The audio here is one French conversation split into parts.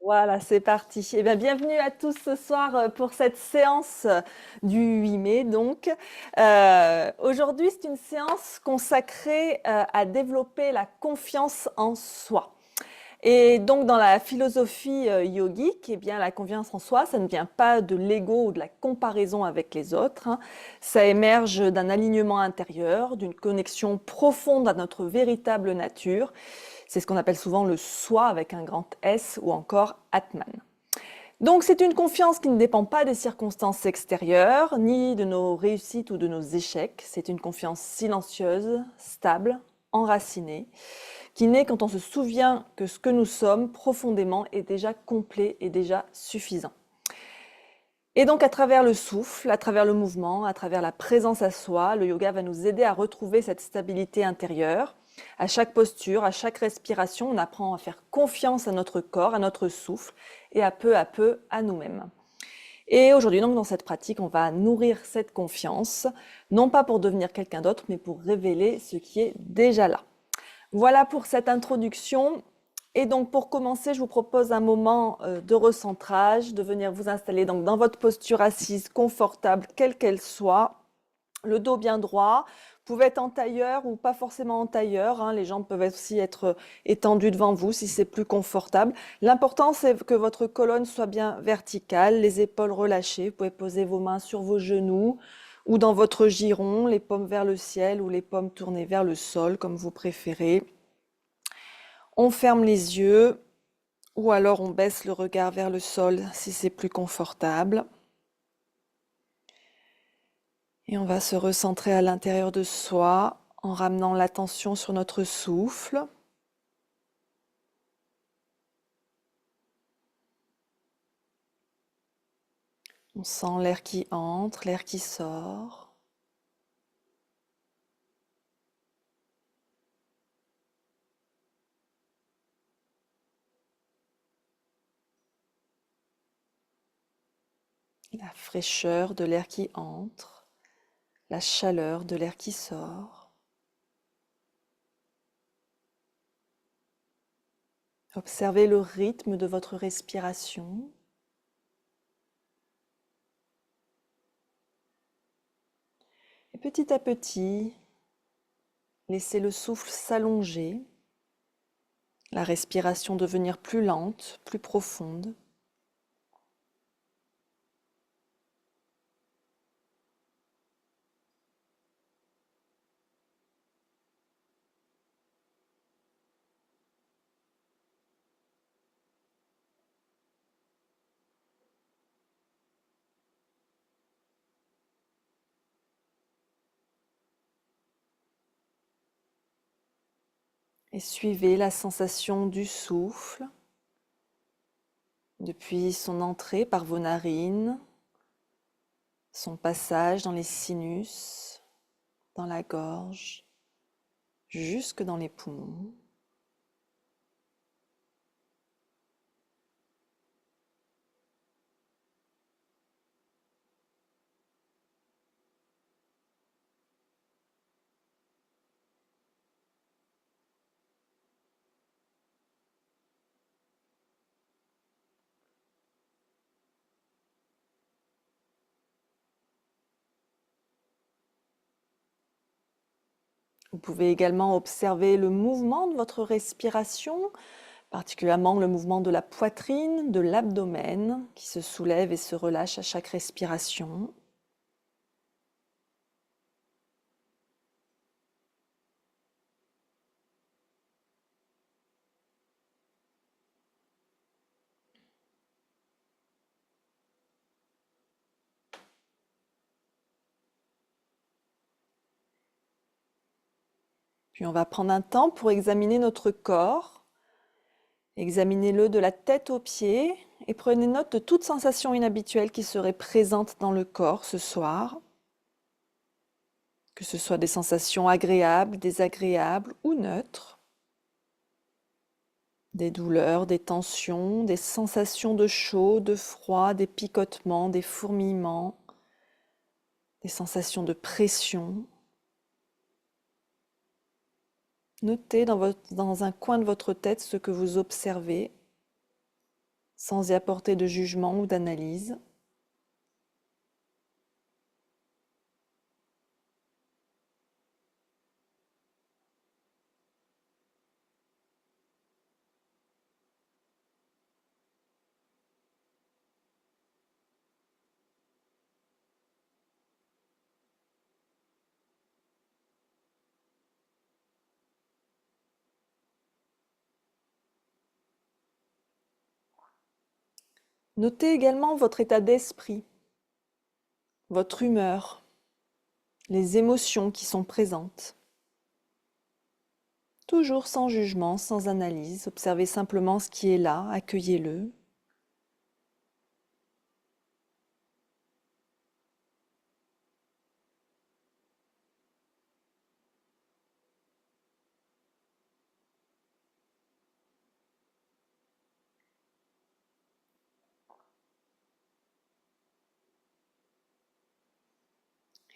Voilà, c'est parti. Eh bien, bienvenue à tous ce soir pour cette séance du 8 mai. Donc, aujourd'hui, c'est une séance consacrée à développer la confiance en soi. Et donc, dans la philosophie yogique, eh bien, la confiance en soi, ça ne vient pas de l'ego ou de la comparaison avec les autres, hein. Ça émerge d'un alignement intérieur, d'une connexion profonde à notre véritable nature. C'est ce qu'on appelle souvent le soi avec un grand S ou encore Atman. Donc c'est une confiance qui ne dépend pas des circonstances extérieures, ni de nos réussites ou de nos échecs. C'est une confiance silencieuse, stable, enracinée, qui naît quand on se souvient que ce que nous sommes profondément est déjà complet et déjà suffisant. Et donc à travers le souffle, à travers le mouvement, à travers la présence à soi, le yoga va nous aider à retrouver cette stabilité intérieure. À chaque posture, à chaque respiration, on apprend à faire confiance à notre corps, à notre souffle et à peu à nous-mêmes. Et aujourd'hui, donc, dans cette pratique, on va nourrir cette confiance, non pas pour devenir quelqu'un d'autre, mais pour révéler ce qui est déjà là. Voilà pour cette introduction. Et donc pour commencer, je vous propose un moment de recentrage, de venir vous installer donc dans votre posture assise confortable, quelle qu'elle soit, le dos bien droit. Vous pouvez être en tailleur ou pas forcément en tailleur, hein. Les jambes peuvent aussi être étendues devant vous si c'est plus confortable. L'important, c'est que votre colonne soit bien verticale, les épaules relâchées. Vous pouvez poser vos mains sur vos genoux ou dans votre giron, les paumes vers le ciel ou les paumes tournées vers le sol, comme vous préférez. On ferme les yeux ou alors on baisse le regard vers le sol si c'est plus confortable. Et on va se recentrer à l'intérieur de soi en ramenant l'attention sur notre souffle. On sent l'air qui entre, l'air qui sort. La fraîcheur de l'air qui entre, la chaleur de l'air qui sort. Observez le rythme de votre respiration. Et petit à petit, laissez le souffle s'allonger, la respiration devenir plus lente, plus profonde. Et suivez la sensation du souffle depuis son entrée par vos narines, son passage dans les sinus, dans la gorge, jusque dans les poumons. Vous pouvez également observer le mouvement de votre respiration, particulièrement le mouvement de la poitrine, de l'abdomen qui se soulève et se relâche à chaque respiration. Puis on va prendre un temps pour examiner notre corps. Examinez-le de la tête aux pieds et prenez note de toute sensation inhabituelle qui serait présente dans le corps ce soir, que ce soit des sensations agréables, désagréables ou neutres, des douleurs, des tensions, des sensations de chaud, de froid, des picotements, des fourmillements, des sensations de pression. Notez dans un coin de votre tête ce que vous observez, sans y apporter de jugement ou d'analyse. Notez également votre état d'esprit, votre humeur, les émotions qui sont présentes. Toujours sans jugement, sans analyse, observez simplement ce qui est là, accueillez-le.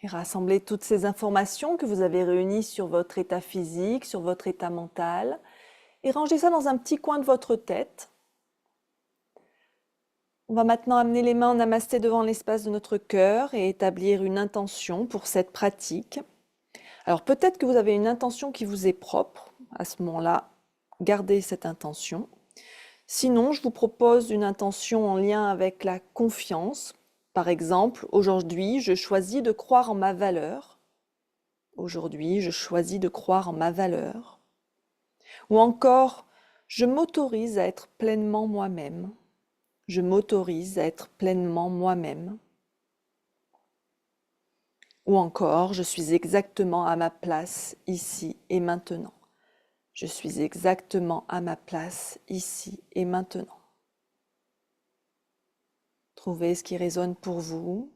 Et rassemblez toutes ces informations que vous avez réunies sur votre état physique, sur votre état mental, et rangez ça dans un petit coin de votre tête. On va maintenant amener les mains en namasté devant l'espace de notre cœur et établir une intention pour cette pratique. Alors peut-être que vous avez une intention qui vous est propre. À ce moment-là, gardez cette intention. Sinon, je vous propose une intention en lien avec la confiance. Par exemple, aujourd'hui, je choisis de croire en ma valeur. Aujourd'hui, je choisis de croire en ma valeur. Ou encore, je m'autorise à être pleinement moi-même. Je m'autorise à être pleinement moi-même. Ou encore, je suis exactement à ma place ici et maintenant. Je suis exactement à ma place ici et maintenant. Trouvez ce qui résonne pour vous.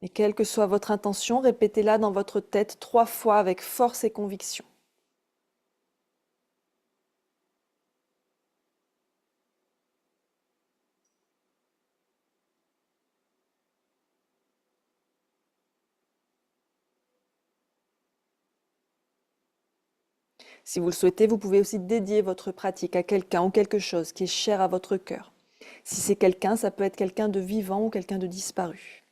Et quelle que soit votre intention, répétez-la dans votre tête 3 fois avec force et conviction. Si vous le souhaitez, vous pouvez aussi dédier votre pratique à quelqu'un ou quelque chose qui est cher à votre cœur. Si c'est quelqu'un, ça peut être quelqu'un de vivant ou quelqu'un de disparu.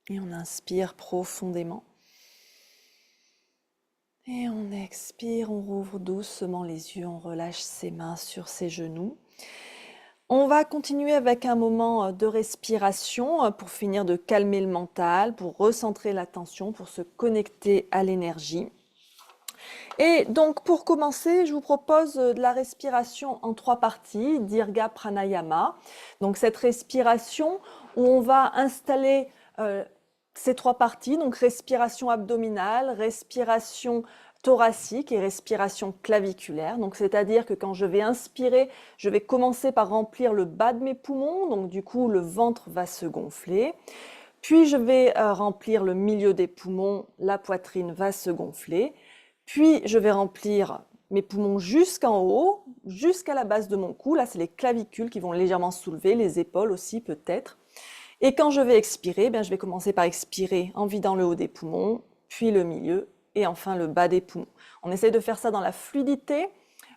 Et on inspire profondément. Et on expire, on rouvre doucement les yeux, on relâche ses mains sur ses genoux. On va continuer avec un moment de respiration pour finir de calmer le mental, pour recentrer l'attention, pour se connecter à l'énergie. Et donc pour commencer, je vous propose de la respiration en 3 parties, Dirga Pranayama. Donc cette respiration où on va installer ces 3 parties, donc respiration abdominale, respiration thoracique et respiration claviculaire. Donc c'est-à-dire que quand je vais inspirer, je vais commencer par remplir le bas de mes poumons, donc du coup le ventre va se gonfler. Puis je vais remplir le milieu des poumons, la poitrine va se gonfler. Puis je vais remplir mes poumons jusqu'en haut, jusqu'à la base de mon cou. Là, c'est les clavicules qui vont légèrement se soulever, les épaules aussi peut-être. Et quand je vais expirer, je vais commencer par expirer en vidant le haut des poumons, puis le milieu et enfin le bas des poumons. On essaie de faire ça dans la fluidité,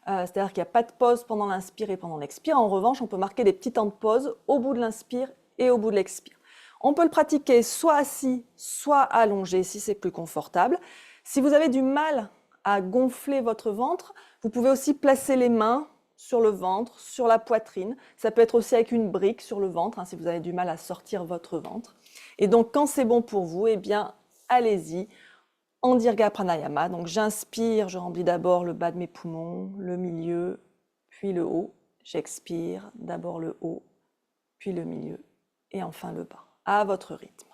c'est-à-dire qu'il n'y a pas de pause pendant l'inspire et pendant l'expire. En revanche, on peut marquer des petits temps de pause au bout de l'inspire et au bout de l'expire. On peut le pratiquer soit assis, soit allongé si c'est plus confortable. Si vous avez du mal à gonfler votre ventre, vous pouvez aussi placer les mains sur le ventre, sur la poitrine. Ça peut être aussi avec une brique sur le ventre, si vous avez du mal à sortir votre ventre. Et donc, quand c'est bon pour vous, allez-y en Dirga Pranayama. Donc, j'inspire, je remplis d'abord le bas de mes poumons, le milieu, puis le haut. J'expire, d'abord le haut, puis le milieu, et enfin le bas, à votre rythme.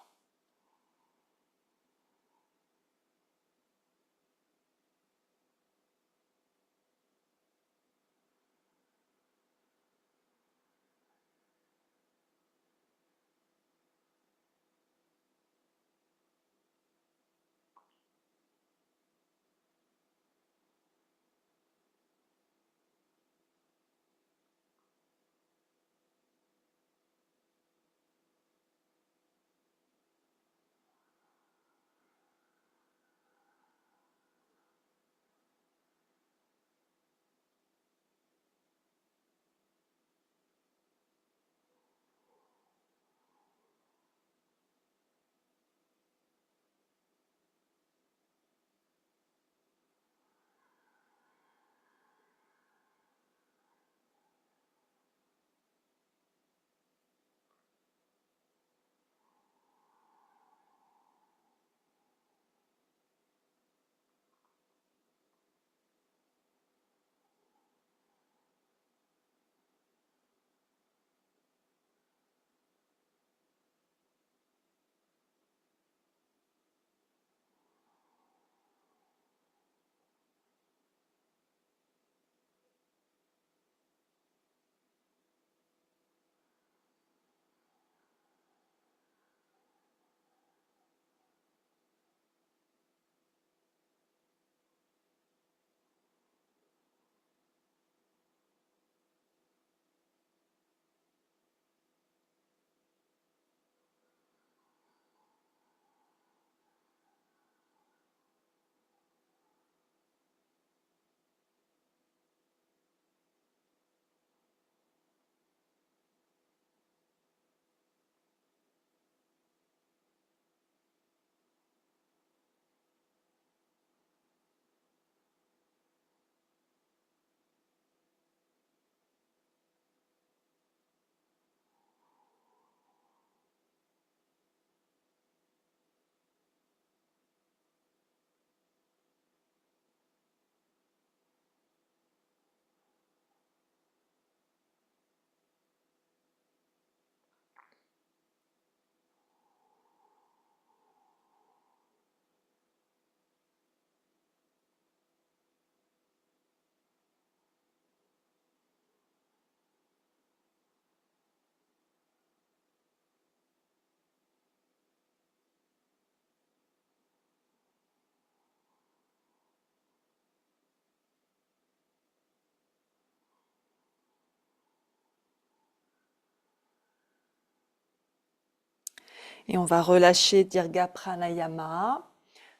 Et on va relâcher Dirga Pranayama,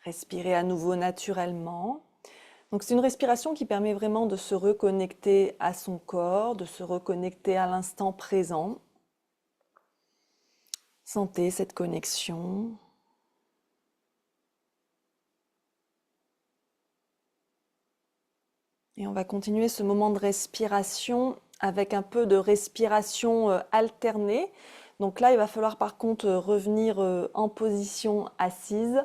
respirer à nouveau naturellement. Donc c'est une respiration qui permet vraiment de se reconnecter à son corps, de se reconnecter à l'instant présent. Sentez cette connexion. Et on va continuer ce moment de respiration avec un peu de respiration alternée. Donc là, il va falloir par contre revenir en position assise.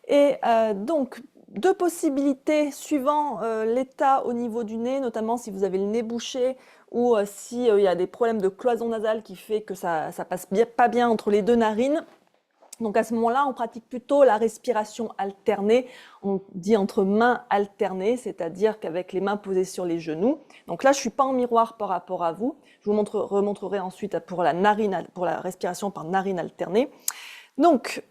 Et donc, deux possibilités suivant l'état au niveau du nez, notamment si vous avez le nez bouché ou s'il y a des problèmes de cloison nasale qui fait que ça passe pas bien entre les deux narines. Donc à ce moment-là, on pratique plutôt la respiration alternée. On dit entre mains alternées, c'est-à-dire qu'avec les mains posées sur les genoux. Donc là, je ne suis pas en miroir par rapport à vous. Je vous remontrerai ensuite pour la respiration par narine alternée. Donc,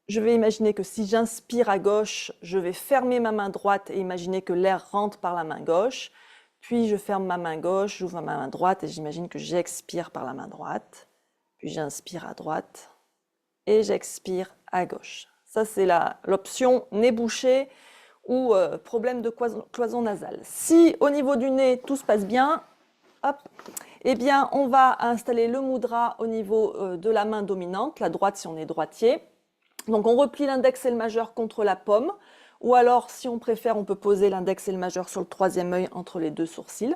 je vais imaginer que si j'inspire à gauche, je vais fermer ma main droite et imaginer que l'air rentre par la main gauche. Puis je ferme ma main gauche, j'ouvre ma main droite et j'imagine que j'expire par la main droite. Puis j'inspire à droite et j'expire à gauche. Ça, c'est l'option nez bouché ou problème de cloison nasale. Si au niveau du nez, tout se passe bien, hop, eh bien, on va installer le mudra au niveau de la main dominante, la droite si on est droitier. Donc, on replie l'index et le majeur contre la paume, ou alors, si on préfère, on peut poser l'index et le majeur sur le troisième œil entre les deux sourcils.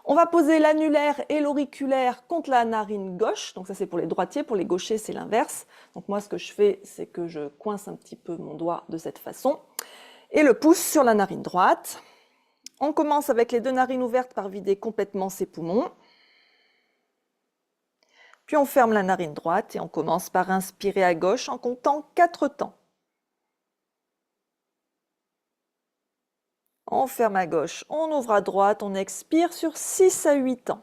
On va poser l'annulaire et l'auriculaire contre la narine gauche. Donc ça, c'est pour les droitiers. Pour les gauchers, c'est l'inverse. Donc moi, ce que je fais, c'est que je coince un petit peu mon doigt de cette façon. Et le pouce sur la narine droite. On commence avec les deux narines ouvertes par vider complètement ses poumons. Puis on ferme la narine droite et on commence par inspirer à gauche en comptant 4 temps. On ferme à gauche, on ouvre à droite, on expire sur 6 à 8 temps.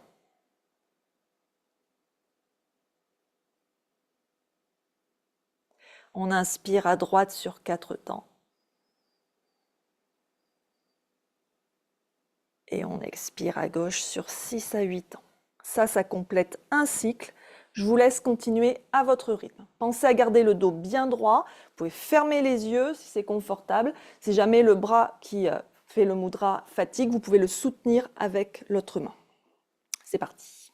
On inspire à droite sur 4 temps. Et on expire à gauche sur 6 à 8 temps. Ça complète un cycle. Je vous laisse continuer à votre rythme. Pensez à garder le dos bien droit. Vous pouvez fermer les yeux si c'est confortable. Si jamais le bras qui fait le mudra fatigue, vous pouvez le soutenir avec l'autre main. C'est parti.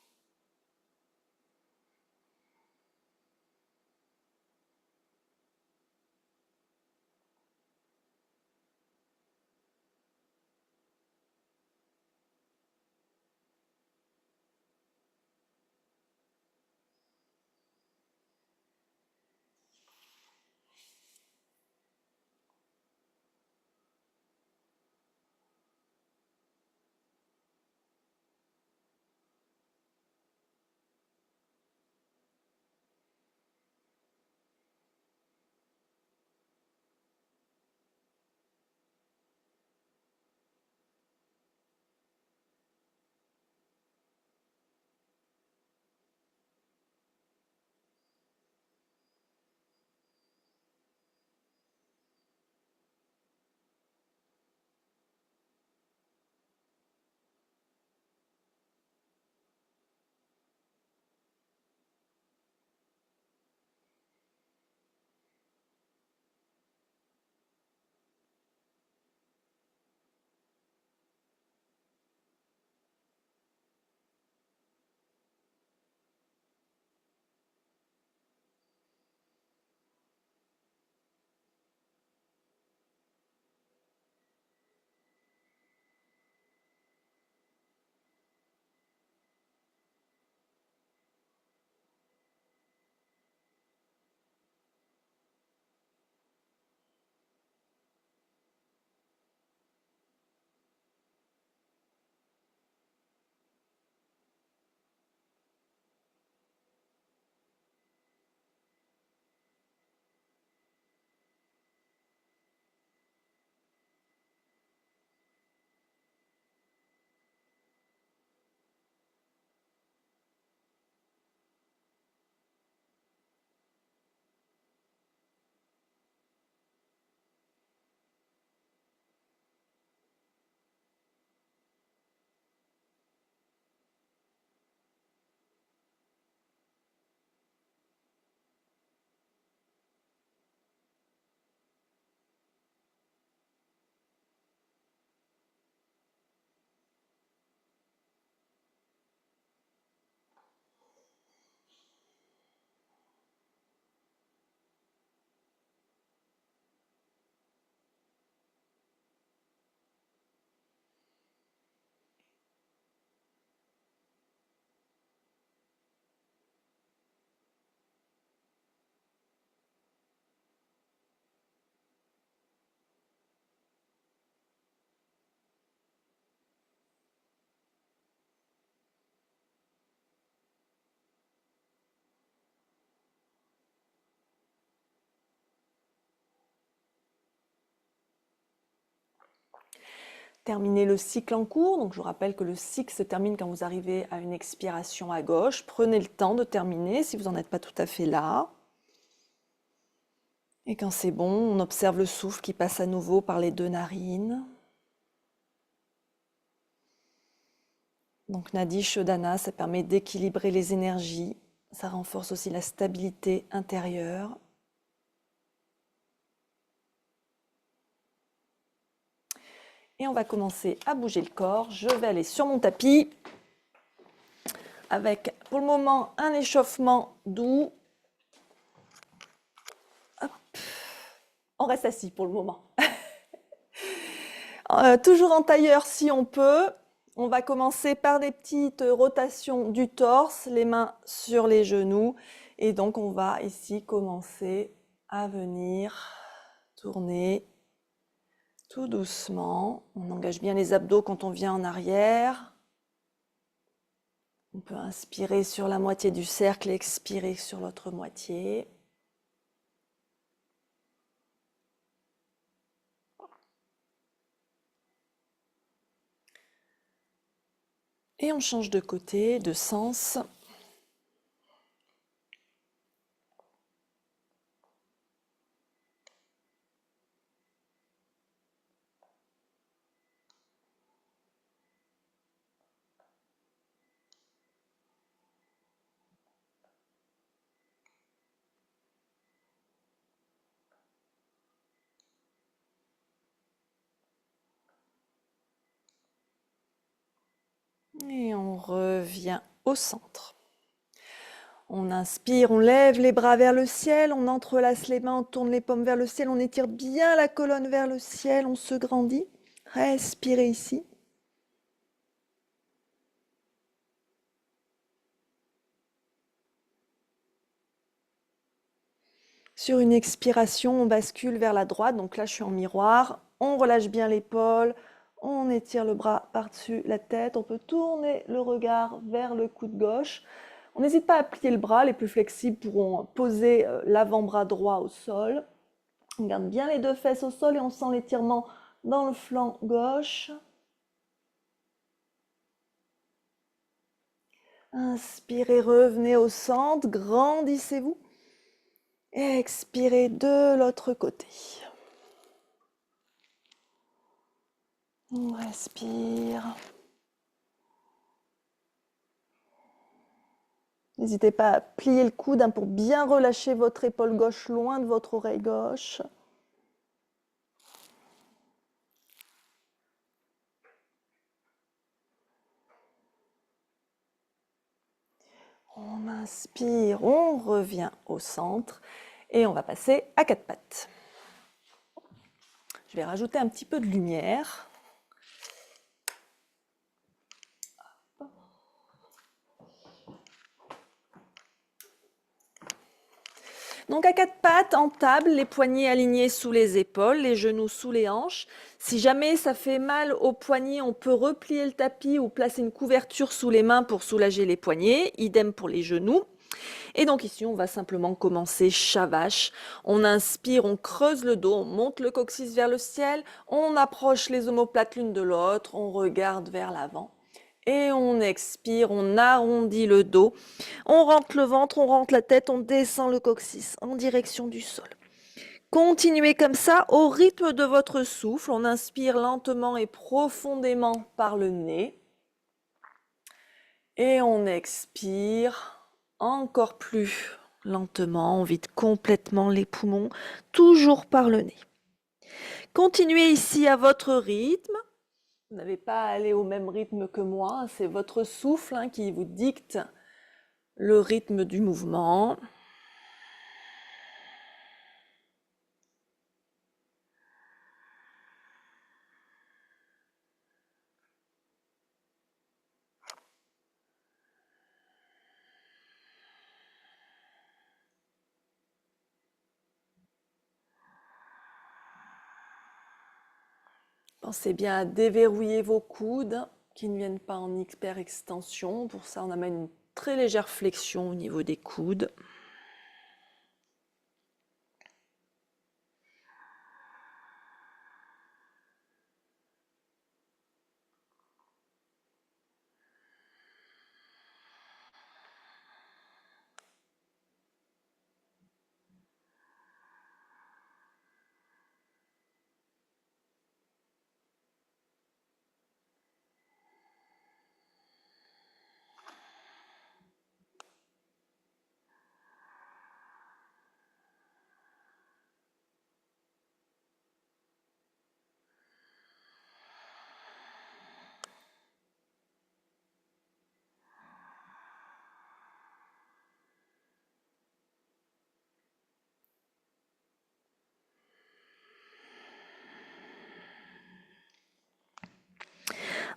terminer le cycle en cours. Donc je vous rappelle que le cycle se termine quand vous arrivez à une expiration à gauche. Prenez le temps de terminer si vous n'en êtes pas tout à fait là. Et quand c'est bon, on observe le souffle qui passe à nouveau par les deux narines. Donc Nadi Shodhana, ça permet d'équilibrer les énergies. Ça renforce aussi la stabilité intérieure. Et on va commencer à bouger le corps. Je vais aller sur mon tapis avec, pour le moment, un échauffement doux. Hop. On reste assis pour le moment. Toujours en tailleur si on peut. On va commencer par des petites rotations du torse, les mains sur les genoux. Et donc, on va ici commencer à venir tourner tout doucement. On engage bien les abdos quand on vient en arrière. On peut inspirer sur la moitié du cercle et expirer sur l'autre moitié. Et on change de côté, de sens. Et on revient au centre. On inspire, on lève les bras vers le ciel, on entrelace les mains, on tourne les paumes vers le ciel, on étire bien la colonne vers le ciel, on se grandit. Respirez ici. Sur une expiration, on bascule vers la droite. Donc là, je suis en miroir. On relâche bien l'épaule. On étire le bras par-dessus la tête. On peut tourner le regard vers le coude gauche. On n'hésite pas à plier le bras. Les plus flexibles pourront poser l'avant-bras droit au sol. On garde bien les deux fesses au sol et on sent l'étirement dans le flanc gauche. Inspirez, revenez au centre. Grandissez-vous. Expirez de l'autre côté. On respire. N'hésitez pas à plier le coude pour bien relâcher votre épaule gauche loin de votre oreille gauche. On inspire, on revient au centre et on va passer à quatre pattes. Je vais rajouter un petit peu de lumière. Donc à quatre pattes, en table, les poignets alignés sous les épaules, les genoux sous les hanches. Si jamais ça fait mal aux poignets, on peut replier le tapis ou placer une couverture sous les mains pour soulager les poignets. Idem pour les genoux. Et donc ici, on va simplement commencer Shavash. On inspire, on creuse le dos, on monte le coccyx vers le ciel, on approche les omoplates l'une de l'autre, on regarde vers l'avant. Et on expire, on arrondit le dos, on rentre le ventre, on rentre la tête, on descend le coccyx en direction du sol. Continuez comme ça au rythme de votre souffle. On inspire lentement et profondément par le nez. Et on expire encore plus lentement. On vide complètement les poumons, toujours par le nez. Continuez ici à votre rythme. Vous n'avez pas à aller au même rythme que moi, c'est votre souffle qui vous dicte le rythme du mouvement. Pensez bien à déverrouiller vos coudes qui ne viennent pas en hyperextension. Pour ça, on amène une très légère flexion au niveau des coudes.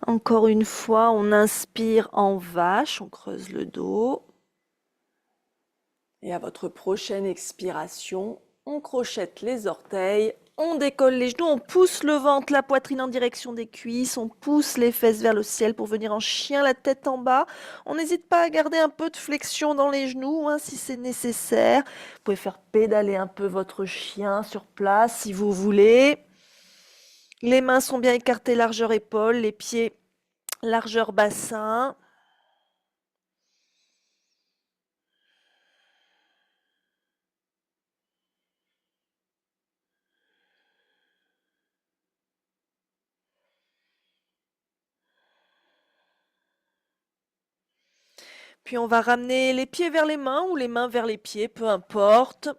Encore une fois, on inspire en vache, on creuse le dos. Et à votre prochaine expiration, on crochette les orteils, on décolle les genoux, on pousse le ventre, la poitrine en direction des cuisses, on pousse les fesses vers le ciel pour venir en chien, la tête en bas. On n'hésite pas à garder un peu de flexion dans les genoux si c'est nécessaire. Vous pouvez faire pédaler un peu votre chien sur place si vous voulez. Les mains sont bien écartées, largeur épaule, les pieds largeur bassin. Puis on va ramener les pieds vers les mains ou les mains vers les pieds, peu importe.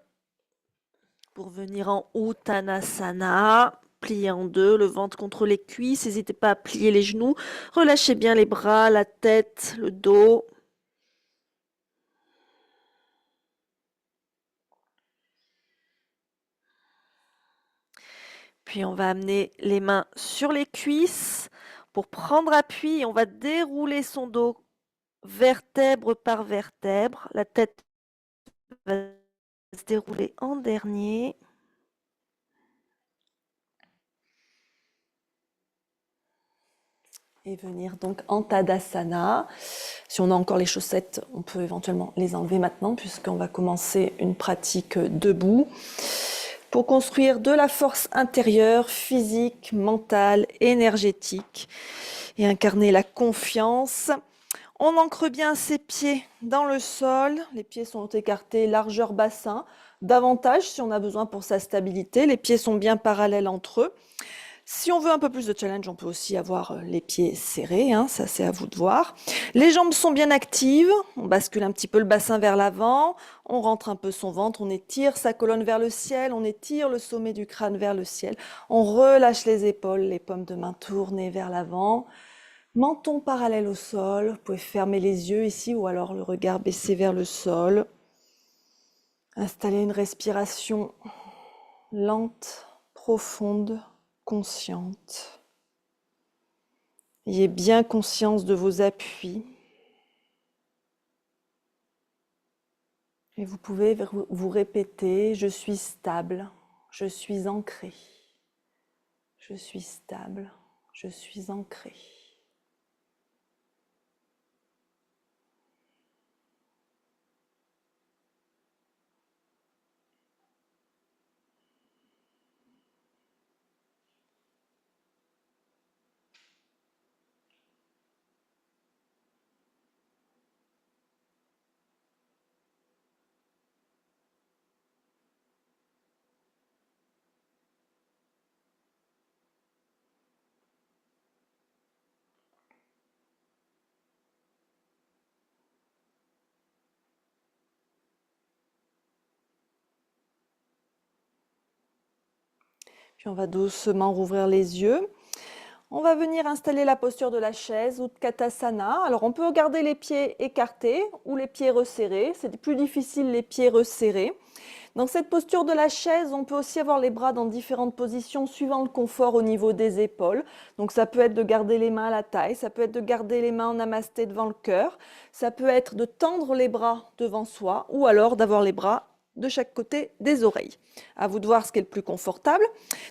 Pour venir en Uttanasana, plier en deux, le ventre contre les cuisses. N'hésitez pas à plier les genoux. Relâchez bien les bras, la tête, le dos. Puis on va amener les mains sur les cuisses pour prendre appui. On va dérouler son dos vertèbre par vertèbre. La tête va se dérouler en dernier. Et venir donc en Tadasana. Si on a encore les chaussettes, on peut éventuellement les enlever maintenant puisqu'on va commencer une pratique debout pour construire de la force intérieure, physique, mentale, énergétique et incarner la confiance. On ancre bien ses pieds dans le sol, les pieds sont écartés, largeur bassin, davantage si on a besoin pour sa stabilité, les pieds sont bien parallèles entre eux. Si on veut un peu plus de challenge, on peut aussi avoir les pieds serrés, ça c'est à vous de voir. Les jambes sont bien actives, on bascule un petit peu le bassin vers l'avant, on rentre un peu son ventre, on étire sa colonne vers le ciel, on étire le sommet du crâne vers le ciel, on relâche les épaules, les paumes de main tournées vers l'avant, menton parallèle au sol, vous pouvez fermer les yeux ici ou alors le regard baissé vers le sol. Installer une respiration lente, profonde, consciente. Ayez bien conscience de vos appuis. Et vous pouvez vous répéter, je suis stable, je suis ancré. Je suis stable, je suis ancré. Puis on va doucement rouvrir les yeux. On va venir installer la posture de la chaise, Utkatasana. Alors on peut garder les pieds écartés ou les pieds resserrés. C'est plus difficile les pieds resserrés. Dans cette posture de la chaise, on peut aussi avoir les bras dans différentes positions suivant le confort au niveau des épaules. Donc ça peut être de garder les mains à la taille, ça peut être de garder les mains en namasté devant le cœur, ça peut être de tendre les bras devant soi ou alors d'avoir les bras de chaque côté des oreilles. À vous de voir ce qui est le plus confortable.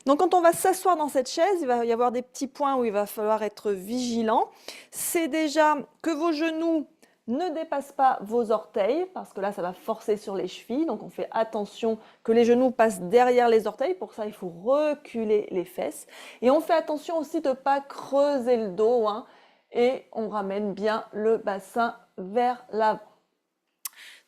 Donc quand on va s'asseoir dans cette chaise, il va y avoir des petits points où il va falloir être vigilant. C'est déjà que vos genoux ne dépassent pas vos orteils, parce que là, ça va forcer sur les chevilles. Donc, on fait attention que les genoux passent derrière les orteils. Pour ça, il faut reculer les fesses. Et on fait attention aussi de ne pas creuser le dos. Et on ramène bien le bassin vers l'avant.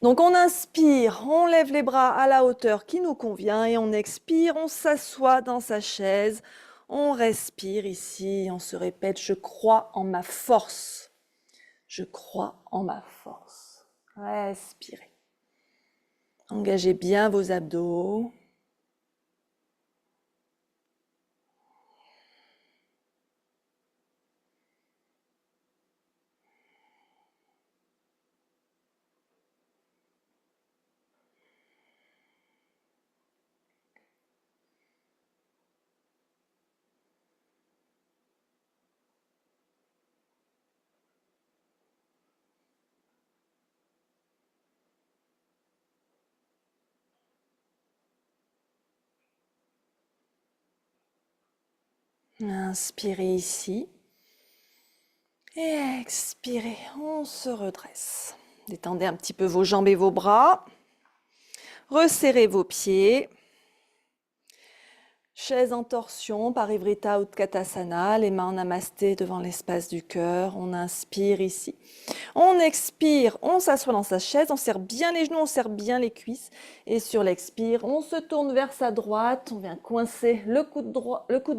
Donc, on inspire, on lève les bras à la hauteur qui nous convient. Et on expire, on s'assoit dans sa chaise. On respire ici, on se répète, je crois en ma force. Je crois en ma force. Respirez. Engagez bien vos abdos. Inspirez ici. Et expirez, on se redresse. Détendez un petit peu vos jambes et vos bras. Resserrez vos pieds. Chaise en torsion, Parivrtta Utkatasana, les mains en namasté devant l'espace du cœur. On inspire ici. On expire, on s'assoit dans sa chaise, on serre bien les genoux, on serre bien les cuisses. Et sur l'expire, on se tourne vers sa droite, on vient coincer le coude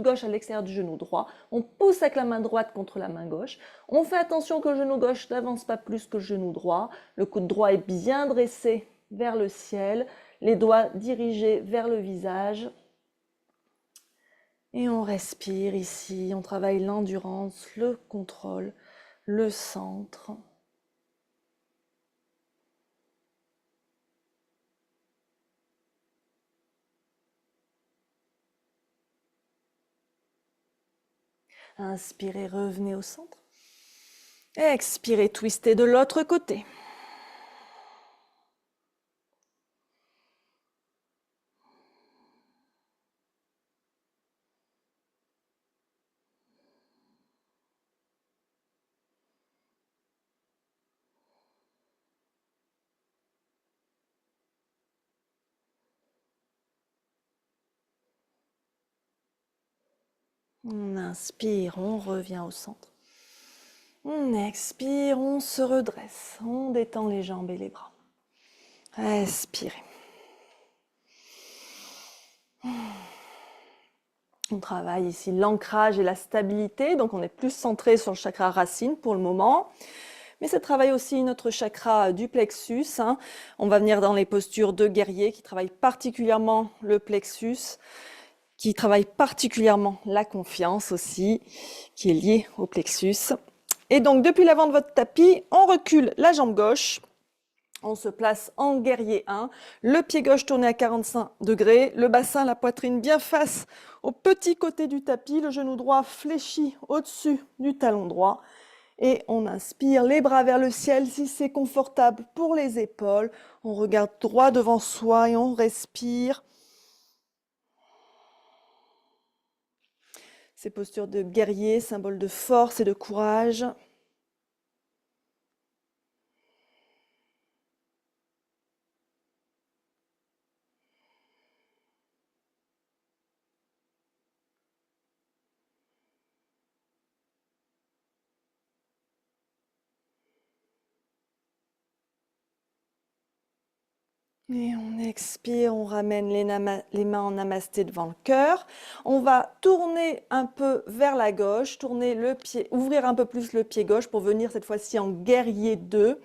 gauche à l'extérieur du genou droit. On pousse avec la main droite contre la main gauche. On fait attention que le genou gauche n'avance pas plus que le genou droit. Le coude droit est bien dressé vers le ciel, les doigts dirigés vers le visage. Et on respire ici, on travaille l'endurance, le contrôle, le centre. Inspirez, revenez au centre. Expirez, twistez de l'autre côté. On inspire, on revient au centre. On expire, on se redresse. On détend les jambes et les bras. Respirez. On travaille ici l'ancrage et la stabilité, donc on est plus centré sur le chakra racine pour le moment. Mais ça travaille aussi notre chakra du plexus. On va venir dans les postures de guerrier qui travaillent particulièrement le plexus, qui travaille particulièrement la confiance aussi, qui est liée au plexus. Et donc, depuis l'avant de votre tapis, on recule la jambe gauche. On se place en guerrier 1. Le pied gauche tourné à 45 degrés. Le bassin, la poitrine bien face au petit côté du tapis. Le genou droit fléchi au-dessus du talon droit. Et on inspire, les bras vers le ciel si c'est confortable pour les épaules. On regarde droit devant soi et on respire. Ces postures de guerrier, symbole de force et de courage. Et on expire, on ramène les mains en namasté devant le cœur. On va tourner un peu vers la gauche, tourner le pied, ouvrir un peu plus le pied gauche pour venir cette fois-ci en guerrier 2.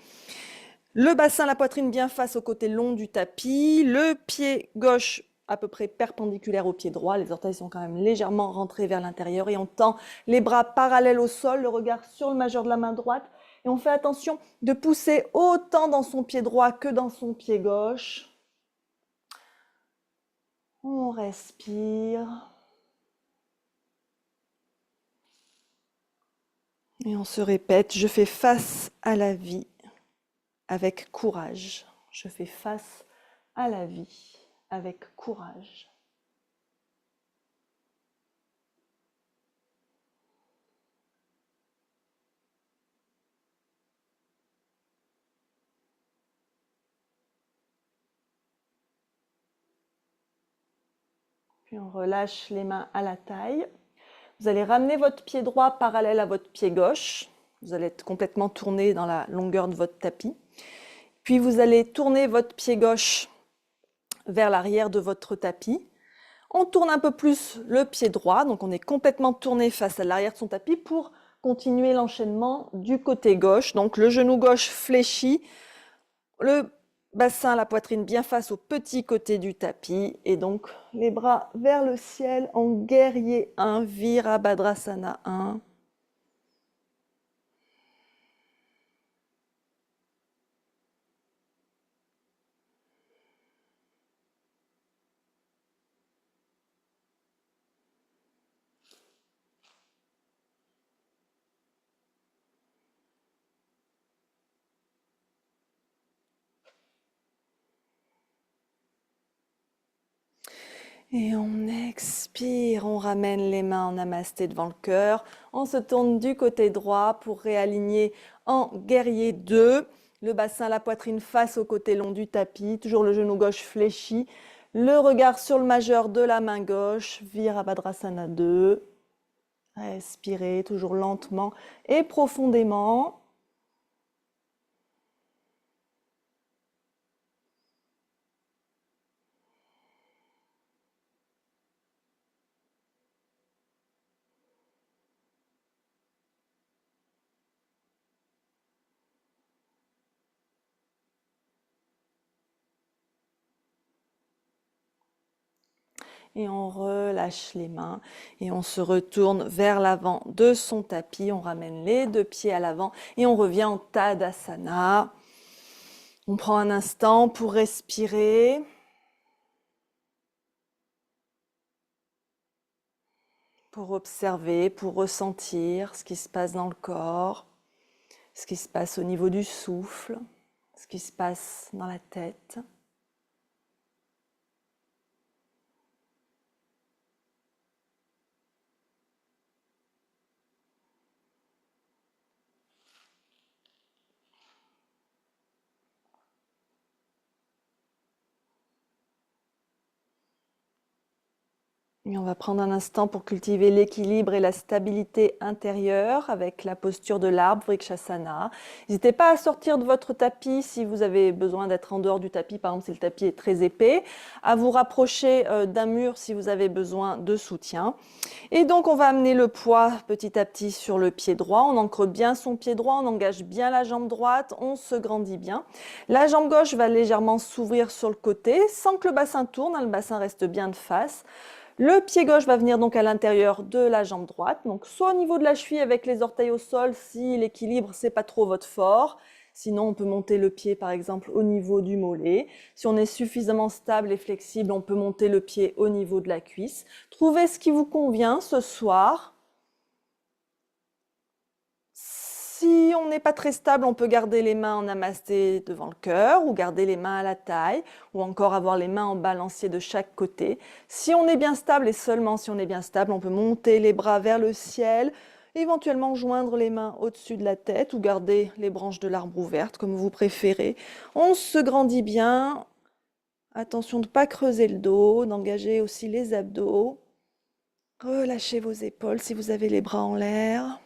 Le bassin, la poitrine bien face au côté long du tapis. Le pied gauche à peu près perpendiculaire au pied droit. Les orteils sont quand même légèrement rentrés vers l'intérieur et on tend les bras parallèles au sol, le regard sur le majeur de la main droite. Et on fait attention de pousser autant dans son pied droit que dans son pied gauche. On respire. Et on se répète, je fais face à la vie avec courage. Je fais face à la vie avec courage. Puis on relâche les mains à la taille. Vous allez ramener votre pied droit parallèle à votre pied gauche. Vous allez être complètement tourné dans la longueur de votre tapis. Puis vous allez tourner votre pied gauche vers l'arrière de votre tapis. On tourne un peu plus le pied droit, donc on est complètement tourné face à l'arrière de son tapis pour continuer l'enchaînement du côté gauche. Donc le genou gauche fléchi, le bassin, la poitrine bien face au petit côté du tapis et donc les bras vers le ciel en guerrier 1, Virabhadrasana 1. Et on expire, on ramène les mains en namasté devant le cœur. On se tourne du côté droit pour réaligner en guerrier 2. Le bassin, la poitrine face au côté long du tapis. Toujours le genou gauche fléchi. Le regard sur le majeur de la main gauche. Virabhadrasana 2. Respirez toujours lentement et profondément. Et on relâche les mains et on se retourne vers l'avant de son tapis. On ramène les deux pieds à l'avant et on revient en Tadasana. On prend un instant pour respirer. Pour observer, pour ressentir ce qui se passe dans le corps, ce qui se passe au niveau du souffle, ce qui se passe dans la tête. Et on va prendre un instant pour cultiver l'équilibre et la stabilité intérieure avec la posture de l'arbre, Vrikshasana. N'hésitez pas à sortir de votre tapis si vous avez besoin d'être en dehors du tapis, par exemple si le tapis est très épais, à vous rapprocher d'un mur si vous avez besoin de soutien. Et donc on va amener le poids petit à petit sur le pied droit, on ancre bien son pied droit, on engage bien la jambe droite, on se grandit bien. La jambe gauche va légèrement s'ouvrir sur le côté sans que le bassin tourne, le bassin reste bien de face. Le pied gauche va venir donc à l'intérieur de la jambe droite, donc soit au niveau de la cheville avec les orteils au sol si l'équilibre c'est pas trop votre fort. Sinon, on peut monter le pied par exemple au niveau du mollet. Si on est suffisamment stable et flexible, on peut monter le pied au niveau de la cuisse. Trouvez ce qui vous convient ce soir. Si on n'est pas très stable, on peut garder les mains en namasté devant le cœur ou garder les mains à la taille ou encore avoir les mains en balancier de chaque côté. Si on est bien stable et seulement si on est bien stable, on peut monter les bras vers le ciel, éventuellement joindre les mains au-dessus de la tête ou garder les branches de l'arbre ouvertes comme vous préférez. On se grandit bien. Attention de ne pas creuser le dos, d'engager aussi les abdos. Relâchez vos épaules si vous avez les bras en l'air.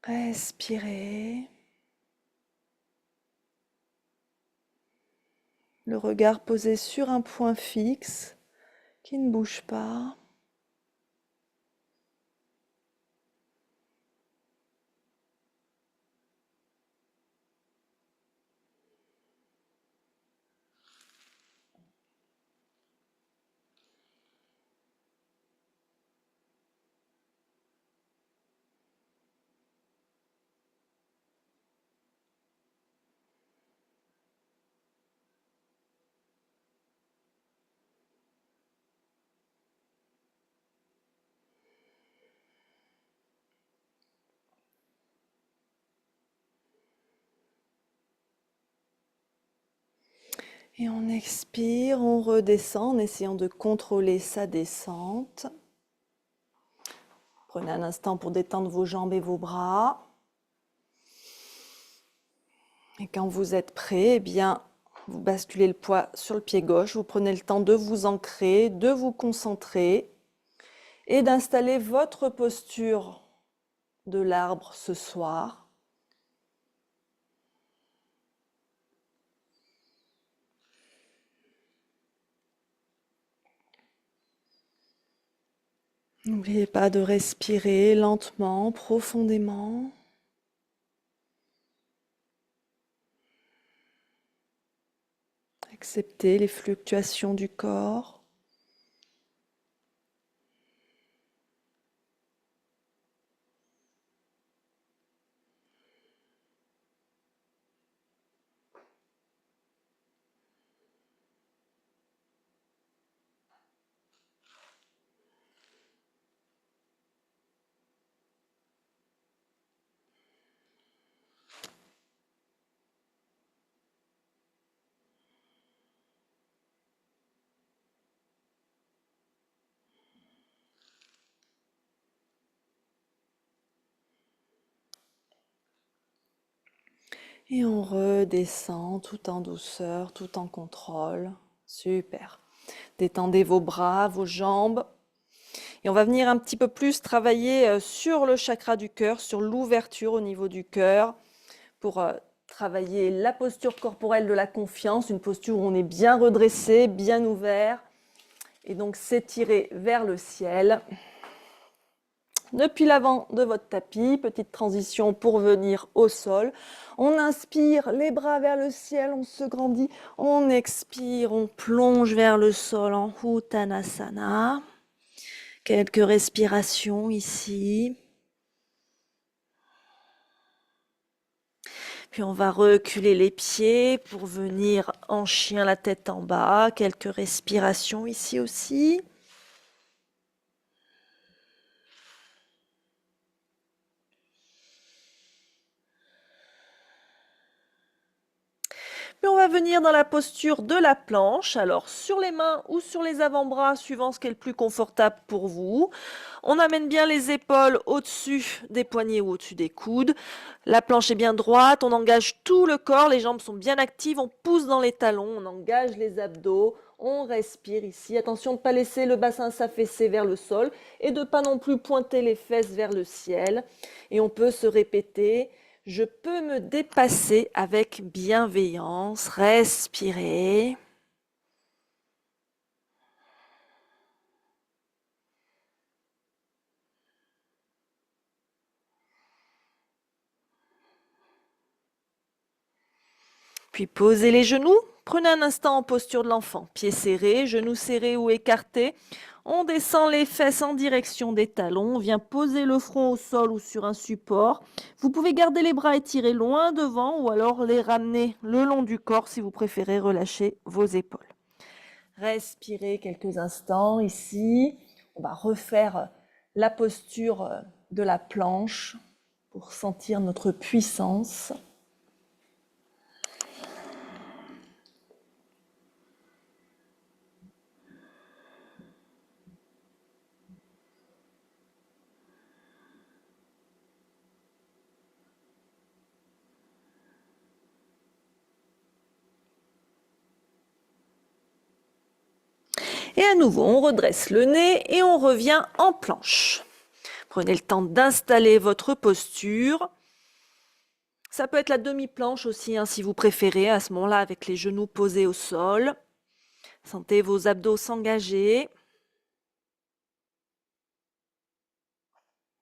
Respirez. Le regard posé sur un point fixe qui ne bouge pas. Et on expire, on redescend en essayant de contrôler sa descente. Prenez un instant pour détendre vos jambes et vos bras. Et quand vous êtes prêt, eh bien, vous basculez le poids sur le pied gauche. Vous prenez le temps de vous ancrer, de vous concentrer et d'installer votre posture de l'arbre ce soir. N'oubliez pas de respirer lentement, profondément. Acceptez les fluctuations du corps. Et on redescend tout en douceur, tout en contrôle. Super. Détendez vos bras, vos jambes. Et on va venir un petit peu plus travailler sur le chakra du cœur, sur l'ouverture au niveau du cœur, pour travailler la posture corporelle de la confiance, une posture où on est bien redressé, bien ouvert, et donc s'étirer vers le ciel. Depuis l'avant de votre tapis, petite transition pour venir au sol. On inspire, les bras vers le ciel, on se grandit. On expire, on plonge vers le sol en Uttanasana. Quelques respirations ici. Puis on va reculer les pieds pour venir en chien la tête en bas. Quelques respirations ici aussi. Puis on va venir dans la posture de la planche, alors sur les mains ou sur les avant-bras, suivant ce qui est le plus confortable pour vous. On amène bien les épaules au-dessus des poignets ou au-dessus des coudes. La planche est bien droite, on engage tout le corps, les jambes sont bien actives, on pousse dans les talons, on engage les abdos, on respire ici. Attention de ne pas laisser le bassin s'affaisser vers le sol et de ne pas non plus pointer les fesses vers le ciel. Et on peut se répéter. Je peux me dépasser avec bienveillance, respirer. Puis posez les genoux. Prenez un instant en posture de l'enfant. Pieds serrés, genoux serrés ou écartés. On descend les fesses en direction des talons. On vient poser le front au sol ou sur un support. Vous pouvez garder les bras étirés loin devant ou alors les ramener le long du corps si vous préférez relâcher vos épaules. Respirez quelques instants ici. On va refaire la posture de la planche pour sentir notre puissance. Et à nouveau, on redresse le nez et on revient en planche. Prenez le temps d'installer votre posture. Ça peut être la demi-planche aussi, hein, si vous préférez, à ce moment-là, avec les genoux posés au sol. Sentez vos abdos s'engager.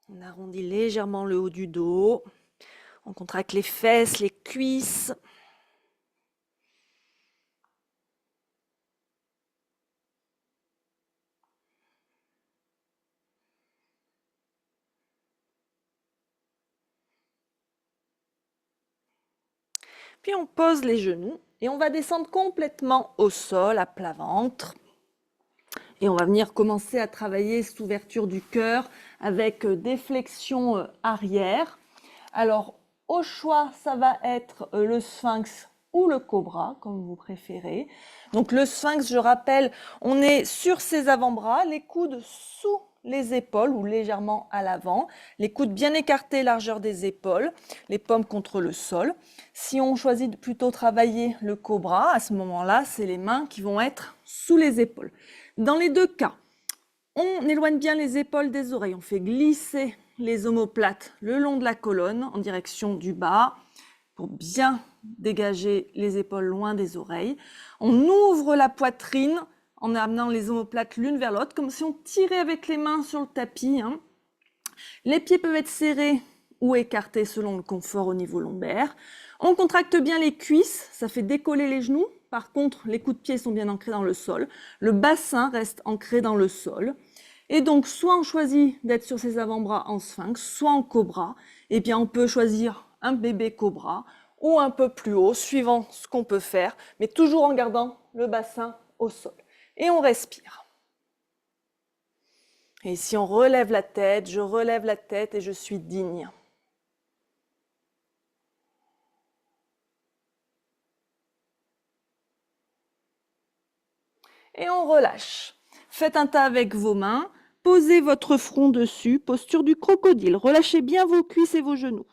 On arrondit légèrement le haut du dos. On contracte les fesses, les cuisses. Puis on pose les genoux et on va descendre complètement au sol à plat ventre. Et on va venir commencer à travailler cette ouverture du cœur avec des flexions arrière. Alors, au choix, ça va être le sphinx ou le cobra, comme vous préférez. Donc le sphinx, je rappelle, on est sur ses avant-bras, les coudes sous les épaules ou légèrement à l'avant, les coudes bien écartés, largeur des épaules, les paumes contre le sol. Si on choisit de plutôt travailler le cobra, à ce moment-là, c'est les mains qui vont être sous les épaules. Dans les deux cas, on éloigne bien les épaules des oreilles, on fait glisser les omoplates le long de la colonne en direction du bas pour bien dégager les épaules loin des oreilles. On ouvre la poitrine en amenant les omoplates l'une vers l'autre, comme si on tirait avec les mains sur le tapis. Hein. Les pieds peuvent être serrés ou écartés selon le confort au niveau lombaire. On contracte bien les cuisses, ça fait décoller les genoux. Par contre, les coups de pied sont bien ancrés dans le sol. Le bassin reste ancré dans le sol. Et donc, soit on choisit d'être sur ses avant-bras en sphinx, soit en cobra. Et bien, on peut choisir un bébé cobra ou un peu plus haut, suivant ce qu'on peut faire, mais toujours en gardant le bassin au sol. Et on respire. Et si on relève la tête, je relève la tête et je suis digne. Et on relâche. Faites un tas avec vos mains. Posez votre front dessus, posture du crocodile. Relâchez bien vos cuisses et vos genoux.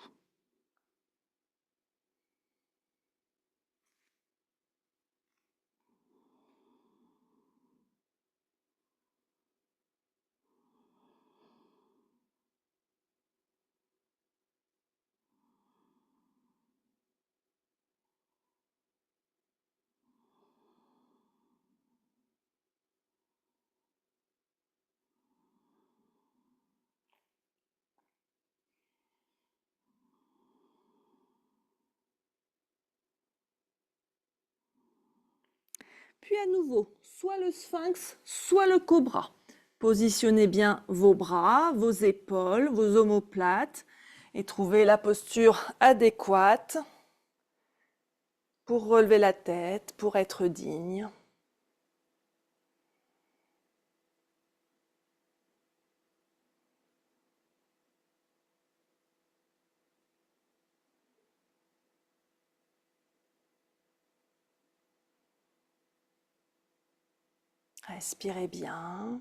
Puis à nouveau, soit le sphinx, soit le cobra. Positionnez bien vos bras, vos épaules, vos omoplates et trouvez la posture adéquate pour relever la tête, pour être digne. Respirez bien.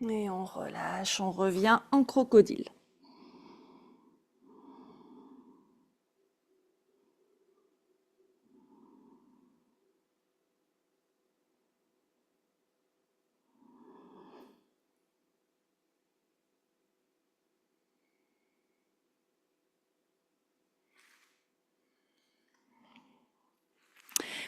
Et on relâche, on revient en crocodile.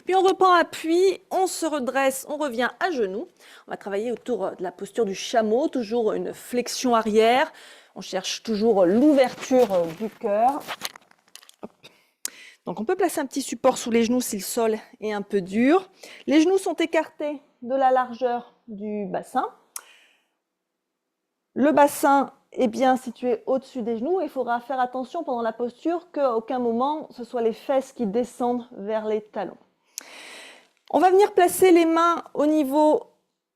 Puis on reprend appui, on se redresse, on revient à genoux. On va travailler autour de la posture du chameau, toujours une flexion arrière. On cherche toujours l'ouverture du cœur. Donc on peut placer un petit support sous les genoux si le sol est un peu dur. Les genoux sont écartés de la largeur du bassin. Le bassin est bien situé au-dessus des genoux. Il faudra faire attention pendant la posture qu'à aucun moment ce soit les fesses qui descendent vers les talons. On va venir placer les mains au niveau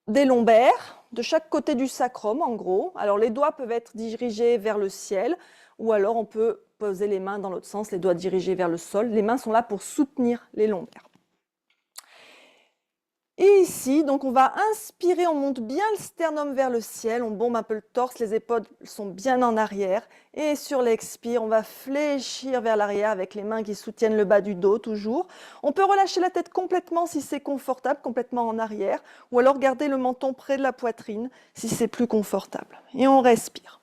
des lombaires, de chaque côté du sacrum en gros. Alors les doigts peuvent être dirigés vers le ciel ou alors on peut poser les mains dans l'autre sens, les doigts dirigés vers le sol. Les mains sont là pour soutenir les lombaires. Et ici, donc on va inspirer, on monte bien le sternum vers le ciel, on bombe un peu le torse, les épaules sont bien en arrière. Et sur l'expire, on va fléchir vers l'arrière avec les mains qui soutiennent le bas du dos toujours. On peut relâcher la tête complètement si c'est confortable, complètement en arrière, ou alors garder le menton près de la poitrine si c'est plus confortable. Et on respire.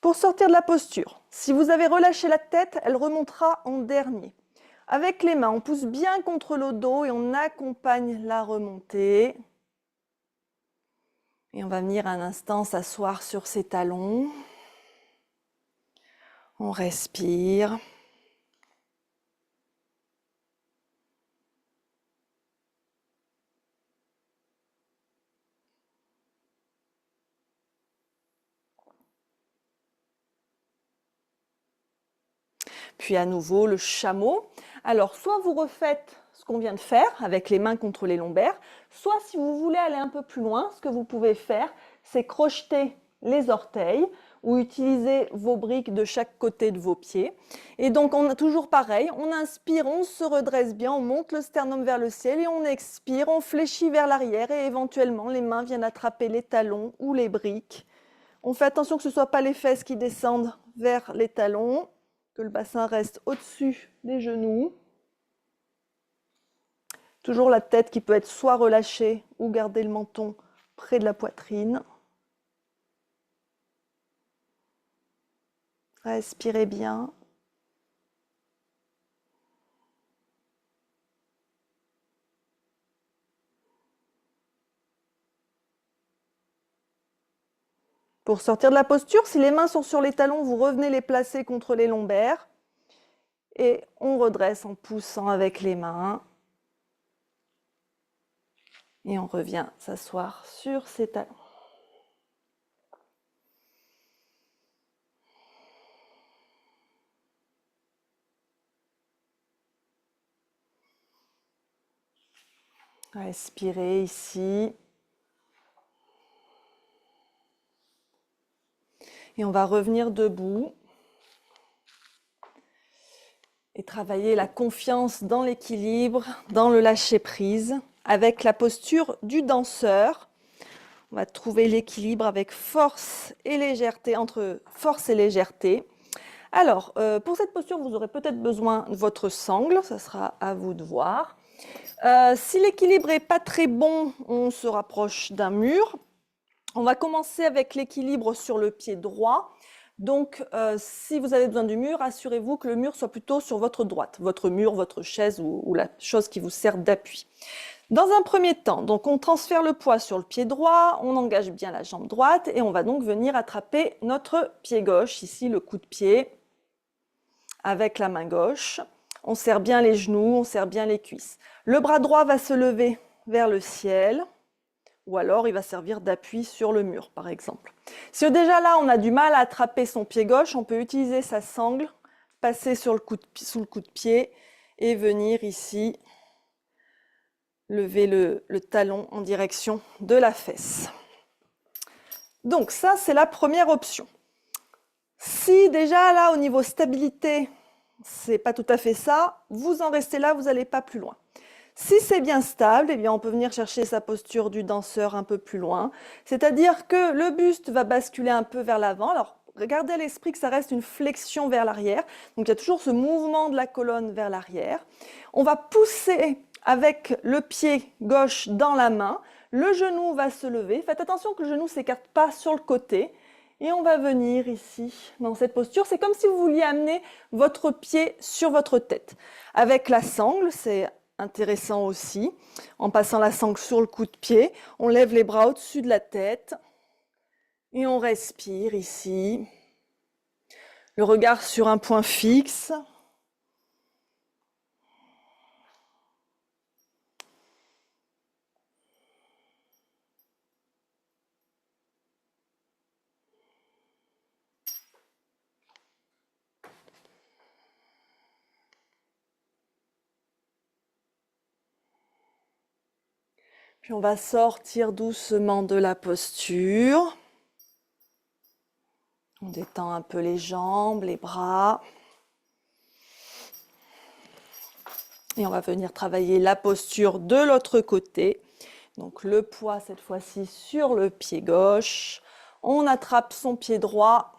Pour sortir de la posture, si vous avez relâché la tête, elle remontera en dernier. Avec les mains, on pousse bien contre le dos et on accompagne la remontée. Et on va venir un instant s'asseoir sur ses talons. On respire. Puis à nouveau, le chameau. Alors, soit vous refaites ce qu'on vient de faire avec les mains contre les lombaires, soit si vous voulez aller un peu plus loin, ce que vous pouvez faire, c'est crocheter les orteils ou utiliser vos briques de chaque côté de vos pieds. Et donc, on a toujours pareil, on inspire, on se redresse bien, on monte le sternum vers le ciel et on expire, on fléchit vers l'arrière et éventuellement, les mains viennent attraper les talons ou les briques. On fait attention que ce ne soit pas les fesses qui descendent vers les talons, que le bassin reste au-dessus des genoux. Toujours la tête qui peut être soit relâchée ou garder le menton près de la poitrine. Respirez bien. Pour sortir de la posture, si les mains sont sur les talons, vous revenez les placer contre les lombaires. Et on redresse en poussant avec les mains. Et on revient s'asseoir sur ses talons. Respirez ici. Et on va revenir debout. Et travailler la confiance dans l'équilibre, dans le lâcher-prise, avec la posture du danseur. On va trouver l'équilibre avec force et légèreté, entre force et légèreté. Alors, pour cette posture, vous aurez peut-être besoin de votre sangle, ça sera à vous de voir. Si l'équilibre n'est pas très bon, on se rapproche d'un mur. On va commencer avec l'équilibre sur le pied droit. Donc, si vous avez besoin du mur, assurez-vous que le mur soit plutôt sur votre droite, votre mur, votre chaise ou la chose qui vous sert d'appui. Dans un premier temps, donc on transfère le poids sur le pied droit, on engage bien la jambe droite et on va donc venir attraper notre pied gauche, ici le coup de pied, avec la main gauche. On serre bien les genoux, on serre bien les cuisses. Le bras droit va se lever vers le ciel, ou alors il va servir d'appui sur le mur, par exemple. Si déjà là, on a du mal à attraper son pied gauche, on peut utiliser sa sangle, passer sous le coup de pied et venir ici lever le talon en direction de la fesse. Donc ça, c'est la première option. Si déjà là, au niveau stabilité, c'est pas tout à fait ça, vous en restez là, vous n'allez pas plus loin. Si c'est bien stable, eh bien on peut venir chercher sa posture du danseur un peu plus loin. C'est-à-dire que le buste va basculer un peu vers l'avant. Alors, regardez à l'esprit que ça reste une flexion vers l'arrière. Donc, il y a toujours ce mouvement de la colonne vers l'arrière. On va pousser avec le pied gauche dans la main. Le genou va se lever. Faites attention que le genou ne s'écarte pas sur le côté. Et on va venir ici, dans cette posture. C'est comme si vous vouliez amener votre pied sur votre tête. Avec la sangle, c'est intéressant aussi. En passant la sangle sur le coup de pied, on lève les bras au-dessus de la tête et on respire ici. Le regard sur un point fixe. Puis on va sortir doucement de la posture. On détend un peu les jambes, les bras. Et on va venir travailler la posture de l'autre côté. Donc le poids cette fois-ci sur le pied gauche. On attrape son pied droit.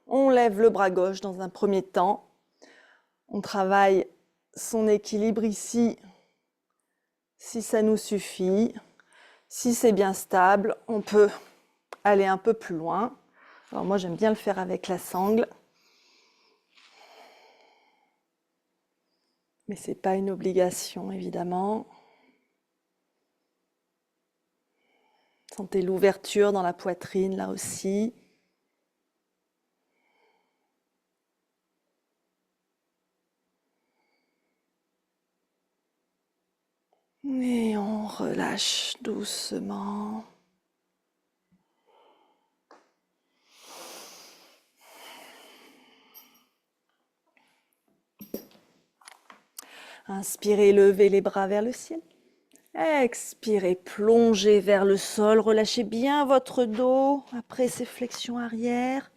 On lève le bras gauche dans un premier temps. On travaille son équilibre ici, si ça nous suffit. Si c'est bien stable, on peut aller un peu plus loin. Alors moi, j'aime bien le faire avec la sangle. Mais ce n'est pas une obligation, évidemment. Sentez l'ouverture dans la poitrine, là aussi. Et on relâche doucement. Inspirez, levez les bras vers le ciel. Expirez, plongez vers le sol. Relâchez bien votre dos après ces flexions arrière.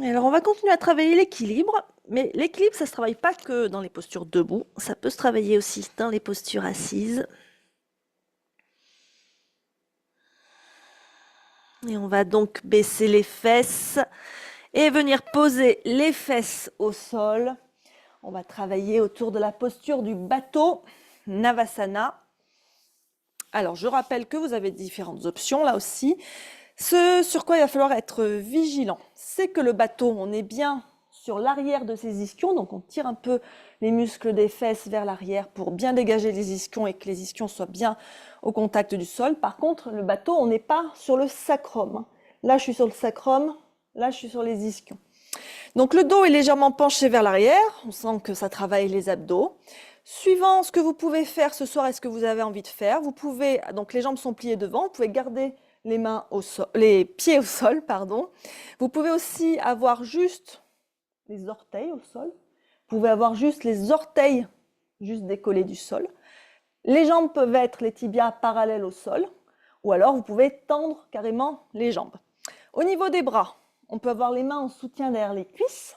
Et alors, on va continuer à travailler l'équilibre. Mais l'équilibre, ça ne se travaille pas que dans les postures debout. Ça peut se travailler aussi dans les postures assises. Et on va donc baisser les fesses et venir poser les fesses au sol. On va travailler autour de la posture du bateau, Navasana. Alors, je rappelle que vous avez différentes options là aussi. Ce sur quoi il va falloir être vigilant, c'est que le bateau, on est bien sur l'arrière de ses ischions, donc on tire un peu les muscles des fesses vers l'arrière pour bien dégager les ischions et que les ischions soient bien au contact du sol. Par contre, le bateau, on n'est pas sur le sacrum. Là, je suis sur le sacrum, là, je suis sur les ischions. Donc, le dos est légèrement penché vers l'arrière. On sent que ça travaille les abdos. Suivant ce que vous pouvez faire ce soir et ce que vous avez envie de faire, vous pouvez, donc les jambes sont pliées devant, vous pouvez garder les mains au sol, les pieds au sol, pardon. Vous pouvez aussi avoir juste les orteils au sol. Vous pouvez avoir juste les orteils juste décollés du sol. Les jambes peuvent être les tibias parallèles au sol, ou alors vous pouvez tendre carrément les jambes. Au niveau des bras, on peut avoir les mains en soutien derrière les cuisses.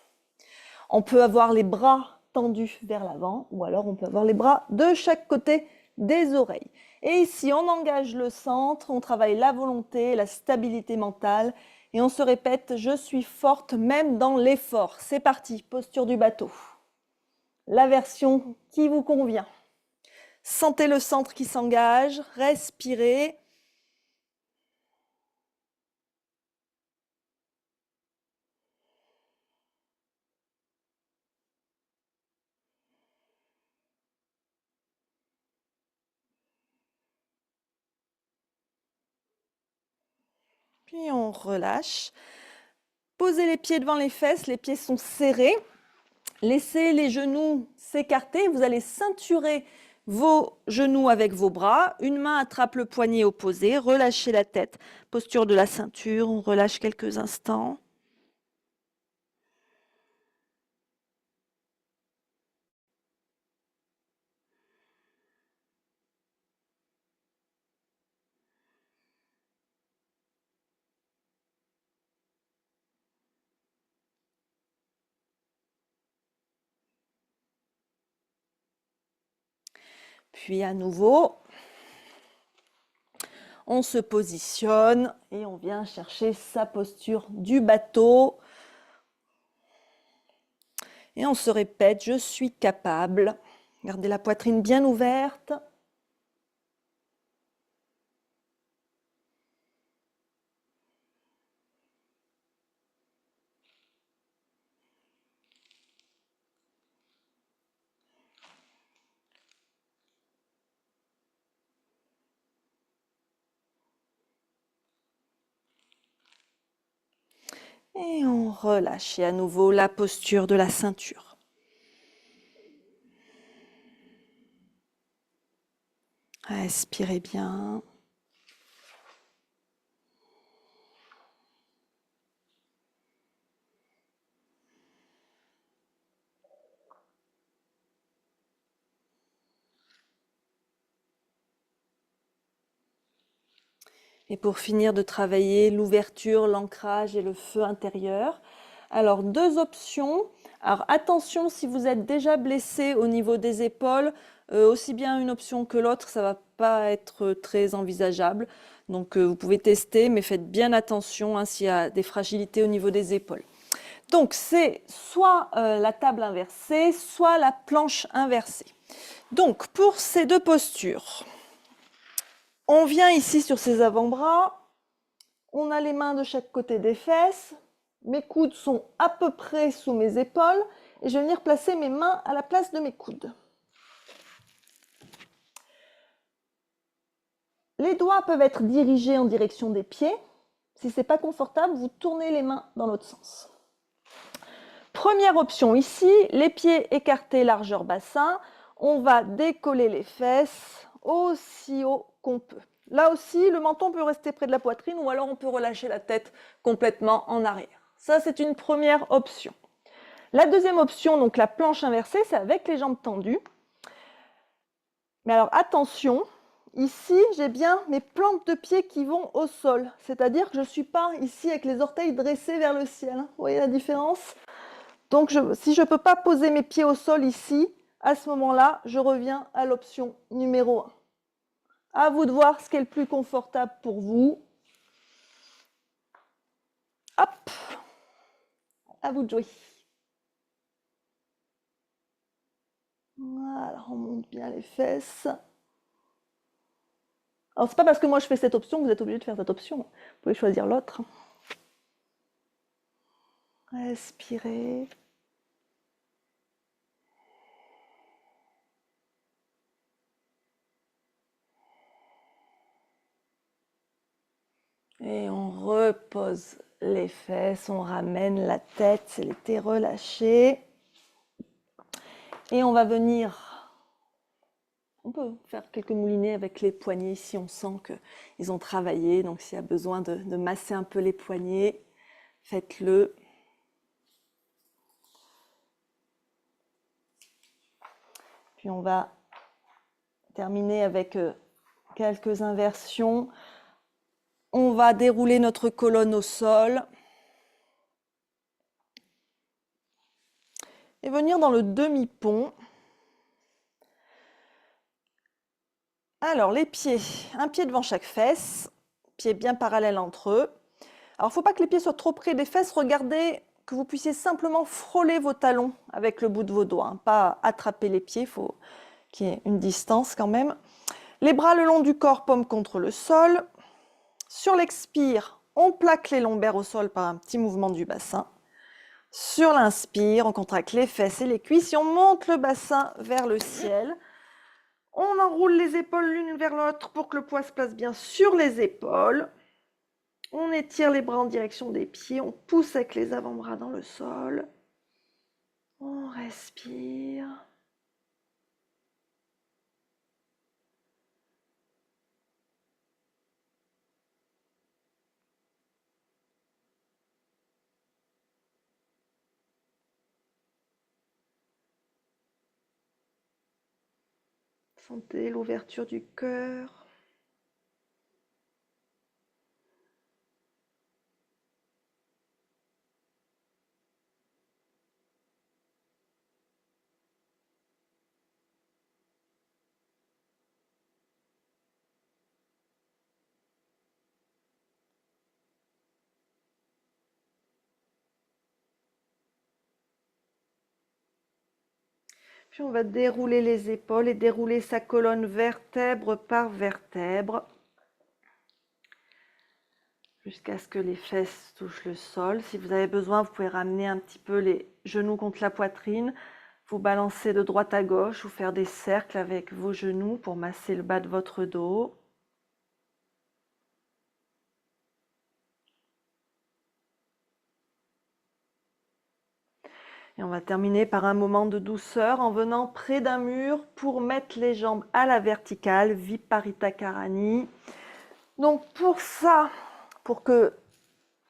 On peut avoir les bras tendus vers l'avant, ou alors on peut avoir les bras de chaque côté des oreilles. Et ici, on engage le centre, on travaille la volonté, la stabilité mentale, et on se répète, je suis forte même dans l'effort. C'est parti, posture du bateau. La version qui vous convient. Sentez le centre qui s'engage, respirez. on relâche. Posez les pieds devant les fesses, les pieds sont serrés. Laissez les genoux s'écarter. Vous allez ceinturer vos genoux avec vos bras. Une main attrape le poignet opposé. Relâchez la tête. Posture de la ceinture. On relâche quelques instants. Puis à nouveau, on se positionne et on vient chercher sa posture du bateau. Et on se répète, je suis capable. Gardez la poitrine bien ouverte. Et on relâche. Et à nouveau, la posture de la ceinture. Respirez bien. Et pour finir de travailler l'ouverture, l'ancrage et le feu intérieur. Alors, deux options. Alors, attention, si vous êtes déjà blessé au niveau des épaules, aussi bien une option que l'autre, ça ne va pas être très envisageable. Donc, vous pouvez tester, mais faites bien attention s'il y a des fragilités au niveau des épaules. Donc, c'est soit la table inversée, soit la planche inversée. Donc, pour ces deux postures, on vient ici sur ses avant-bras, on a les mains de chaque côté des fesses, mes coudes sont à peu près sous mes épaules et je vais venir placer mes mains à la place de mes coudes. Les doigts peuvent être dirigés en direction des pieds. Si ce n'est pas confortable, vous tournez les mains dans l'autre sens. Première option ici, les pieds écartés, largeur bassin. On va décoller les fesses aussi haut qu'on peut. Là aussi, le menton peut rester près de la poitrine ou alors on peut relâcher la tête complètement en arrière. Ça, c'est une première option. La deuxième option, donc la planche inversée, c'est avec les jambes tendues. Mais alors attention, ici, j'ai bien mes plantes de pied qui vont au sol. C'est-à-dire que je ne suis pas ici avec les orteils dressés vers le ciel. Vous voyez la différence ? Donc, si je ne peux pas poser mes pieds au sol ici, à ce moment-là, je reviens à l'option numéro 1. À vous de voir ce qui est le plus confortable pour vous. Hop, à vous de jouer. Voilà, on monte bien les fesses. Alors, c'est pas parce que moi je fais cette option que vous êtes obligé de faire cette option. Vous pouvez choisir l'autre. Respirez. Et on repose les fesses, on ramène la tête, c'est l'été relâché. Et on va venir, on peut faire quelques moulinets avec les poignets si on sent qu'ils ont travaillé. Donc s'il y a besoin de masser un peu les poignets, faites-le. Puis on va terminer avec quelques inversions. On va dérouler notre colonne au sol. Et venir dans le demi-pont. Alors, les pieds, un pied devant chaque fesse, pieds bien parallèles entre eux. Alors, il ne faut pas que les pieds soient trop près des fesses. Regardez que vous puissiez simplement frôler vos talons avec le bout de vos doigts, hein, pas attraper les pieds, il faut qu'il y ait une distance quand même. Les bras le long du corps, paume contre le sol. Sur l'expire, on plaque les lombaires au sol par un petit mouvement du bassin. Sur l'inspire, on contracte les fesses et les cuisses et on monte le bassin vers le ciel. On enroule les épaules l'une vers l'autre pour que le poids se place bien sur les épaules. On étire les bras en direction des pieds, on pousse avec les avant-bras dans le sol. On respire. Sentez l'ouverture du cœur. Puis on va dérouler les épaules et dérouler sa colonne vertèbre par vertèbre jusqu'à ce que les fesses touchent le sol. Si vous avez besoin, vous pouvez ramener un petit peu les genoux contre la poitrine, vous balancer de droite à gauche ou faire des cercles avec vos genoux pour masser le bas de votre dos. Et on va terminer par un moment de douceur en venant près d'un mur pour mettre les jambes à la verticale, Viparita Karani. Donc pour ça, pour que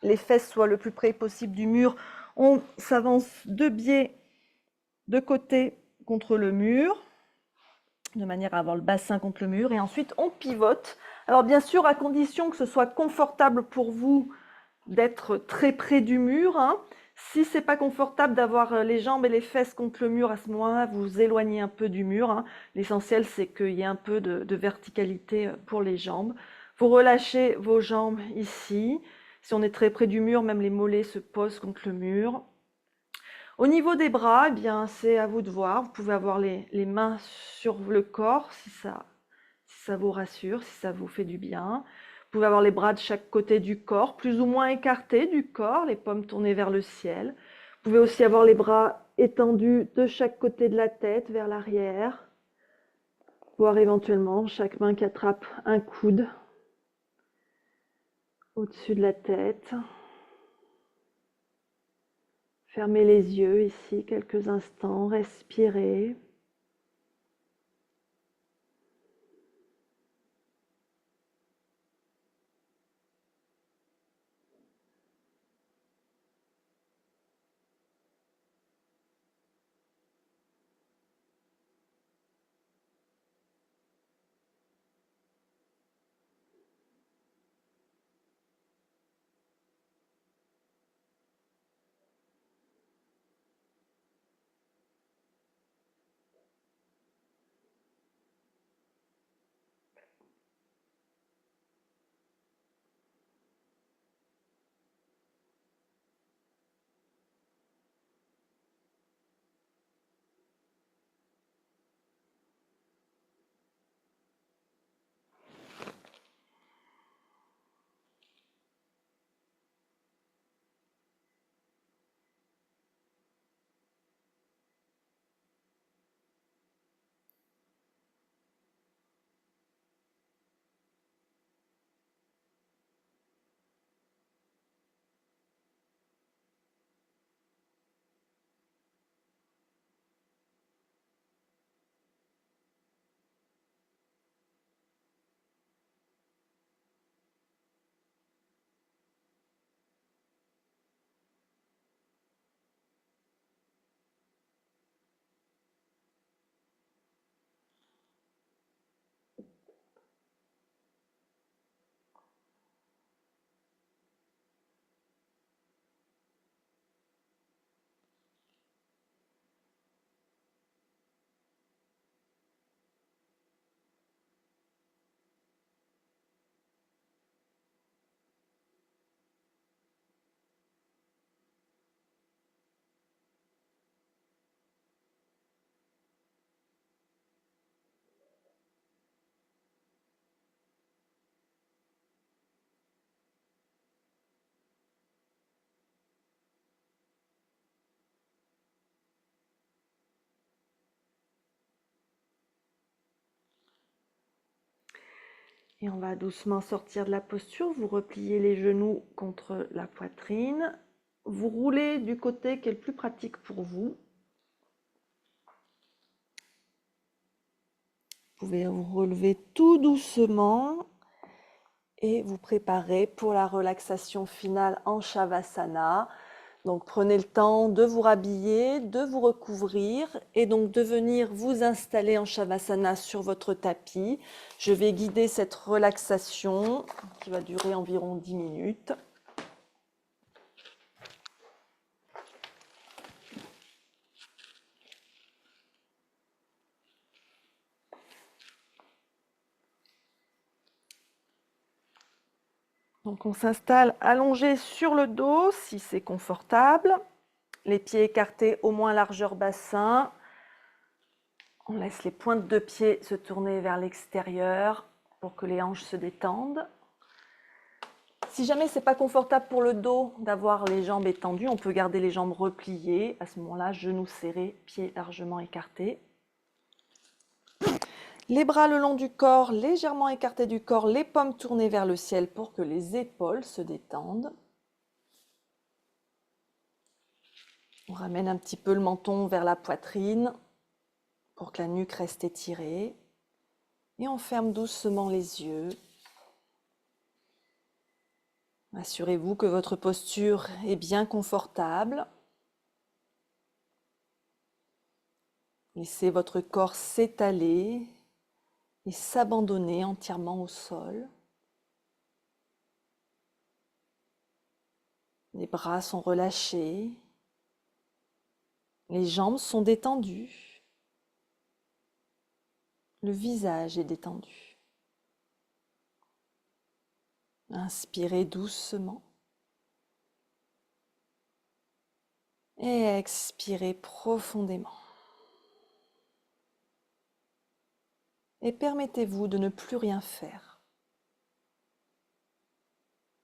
les fesses soient le plus près possible du mur, on s'avance de biais de côté contre le mur, de manière à avoir le bassin contre le mur, et ensuite on pivote. Alors bien sûr, à condition que ce soit confortable pour vous d'être très près du mur, hein. Si c'est pas confortable d'avoir les jambes et les fesses contre le mur, à ce moment-là, vous vous éloignez un peu du mur, hein. L'essentiel, c'est qu'il y ait un peu de verticalité pour les jambes. Vous relâchez vos jambes ici. Si on est très près du mur, même les mollets se posent contre le mur. Au niveau des bras, eh bien, c'est à vous de voir. Vous pouvez avoir les mains sur le corps si ça vous rassure, si ça vous fait du bien. Vous pouvez avoir les bras de chaque côté du corps, plus ou moins écartés du corps, les paumes tournées vers le ciel. Vous pouvez aussi avoir les bras étendus de chaque côté de la tête vers l'arrière, voire éventuellement chaque main qui attrape un coude au-dessus de la tête. Fermez les yeux ici quelques instants, respirez. Et on va doucement sortir de la posture. Vous repliez les genoux contre la poitrine. Vous roulez du côté qui est le plus pratique pour vous. Vous pouvez vous relever tout doucement et vous préparer pour la relaxation finale en Shavasana. Donc prenez le temps de vous rhabiller, de vous recouvrir et donc de venir vous installer en Shavasana sur votre tapis. Je vais guider cette relaxation qui va durer environ 10 minutes. Donc on s'installe allongé sur le dos si c'est confortable. Les pieds écartés au moins largeur bassin. On laisse les pointes de pied se tourner vers l'extérieur pour que les hanches se détendent. Si jamais ce n'est pas confortable pour le dos d'avoir les jambes étendues, on peut garder les jambes repliées. À ce moment-là, genoux serrés, pieds largement écartés. Les bras le long du corps, légèrement écartés du corps, les paumes tournées vers le ciel pour que les épaules se détendent. On ramène un petit peu le menton vers la poitrine pour que la nuque reste étirée. Et on ferme doucement les yeux. Assurez-vous que votre posture est bien confortable. Laissez votre corps s'étaler et s'abandonner entièrement au sol. Les bras sont relâchés. Les jambes sont détendues. Le visage est détendu. Inspirez doucement. Et expirez profondément. Et permettez-vous de ne plus rien faire.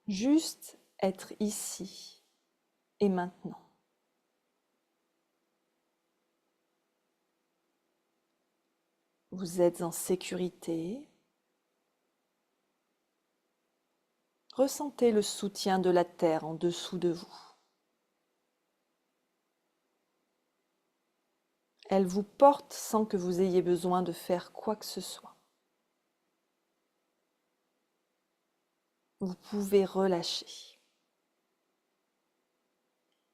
Juste être ici et maintenant. Vous êtes en sécurité. Ressentez le soutien de la terre en dessous de vous. Elle vous porte sans que vous ayez besoin de faire quoi que ce soit. Vous pouvez relâcher.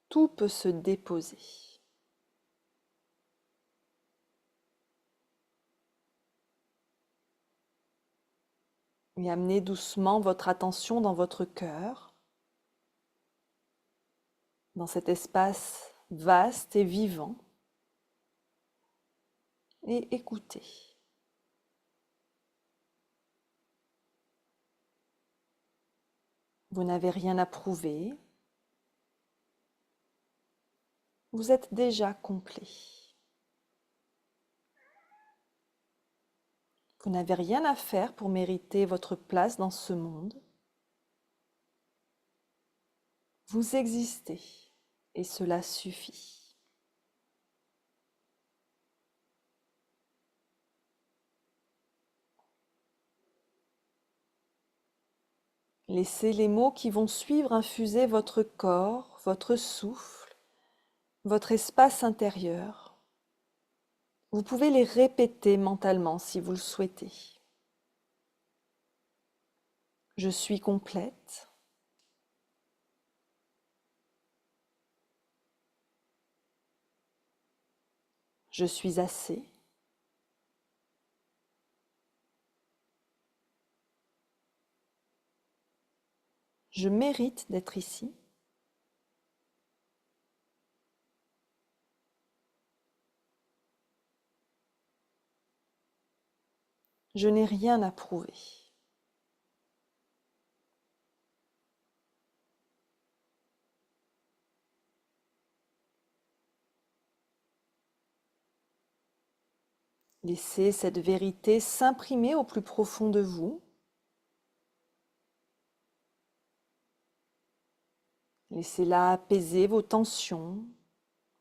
Tout peut se déposer. Et amenez doucement votre attention dans votre cœur, dans cet espace vaste et vivant, et écoutez. Vous n'avez rien à prouver. Vous êtes déjà complet. Vous n'avez rien à faire pour mériter votre place dans ce monde. Vous existez et cela suffit. Laissez les mots qui vont suivre infuser votre corps, votre souffle, votre espace intérieur. Vous pouvez les répéter mentalement si vous le souhaitez. Je suis complète. Je suis assez. Je mérite d'être ici. Je n'ai rien à prouver. Laissez cette vérité s'imprimer au plus profond de vous. Laissez-la apaiser vos tensions,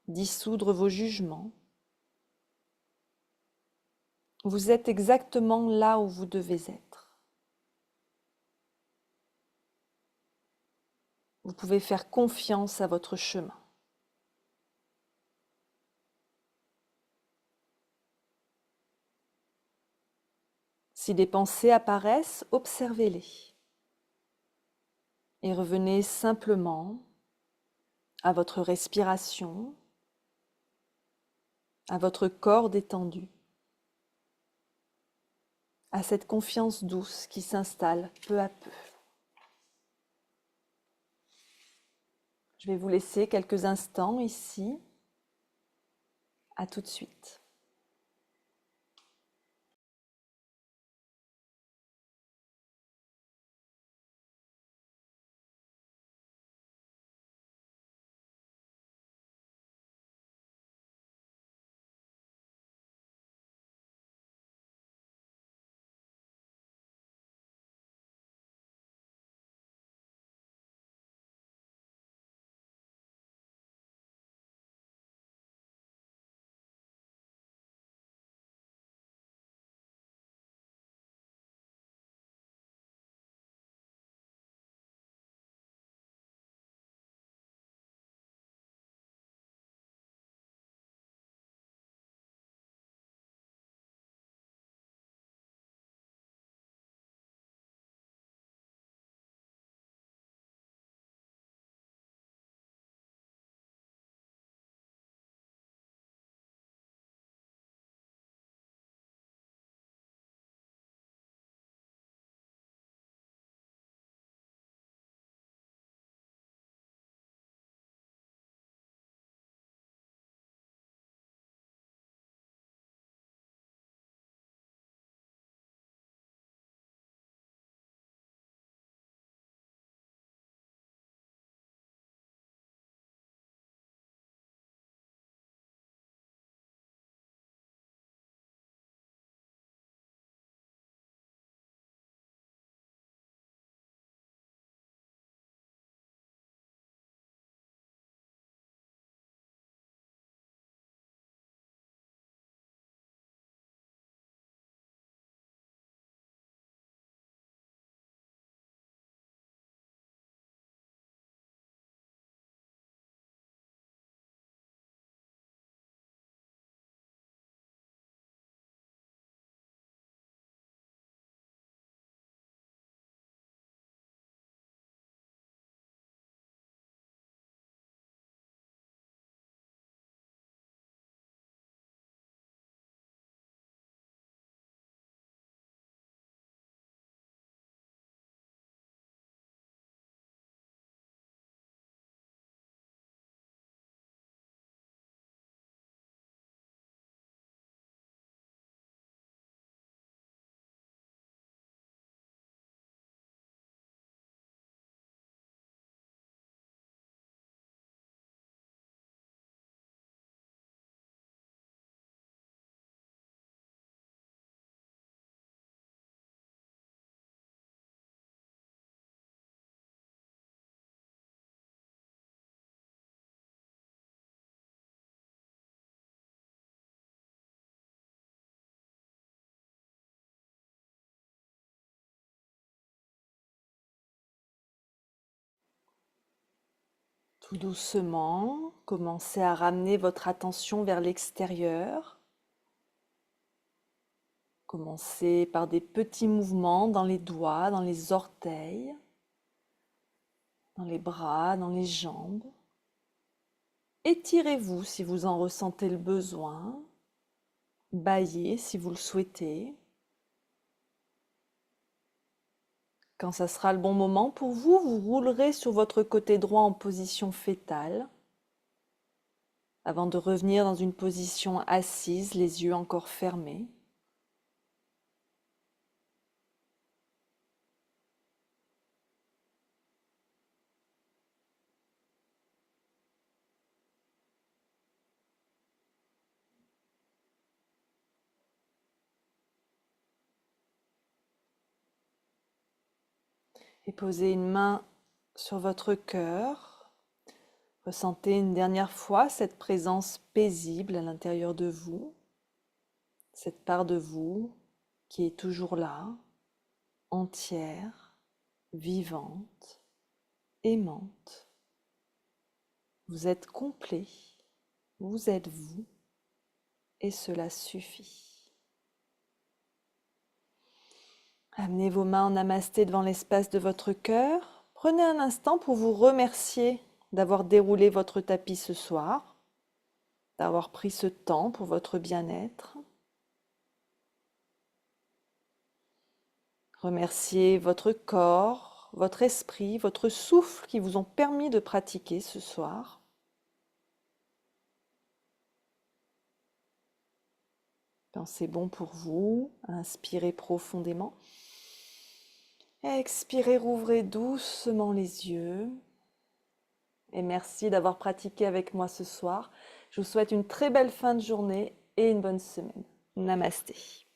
dissoudre vos jugements. Vous êtes exactement là où vous devez être. Vous pouvez faire confiance à votre chemin. Si des pensées apparaissent, observez-les et revenez simplement à votre respiration, à votre corps détendu, à cette confiance douce qui s'installe peu à peu. Je vais vous laisser quelques instants ici. À tout de suite. Tout doucement, commencez à ramener votre attention vers l'extérieur. Commencez par des petits mouvements dans les doigts, dans les orteils, dans les bras, dans les jambes. Étirez-vous si vous en ressentez le besoin. Bâillez si vous le souhaitez. Quand ça sera le bon moment pour vous, vous roulerez sur votre côté droit en position fétale avant de revenir dans une position assise, les yeux encore fermés. Et posez une main sur votre cœur. Ressentez une dernière fois cette présence paisible à l'intérieur de vous, cette part de vous qui est toujours là, entière, vivante aimante. Vous êtes complet, vous êtes vous, et cela suffit. Amenez vos mains en namasté devant l'espace de votre cœur. Prenez un instant pour vous remercier d'avoir déroulé votre tapis ce soir, d'avoir pris ce temps pour votre bien-être. Remerciez votre corps, votre esprit, votre souffle qui vous ont permis de pratiquer ce soir. Quand c'est bon pour vous, inspirez profondément. Expirez, rouvrez doucement les yeux. Et merci d'avoir pratiqué avec moi ce soir. Je vous souhaite une très belle fin de journée et une bonne semaine. Namasté.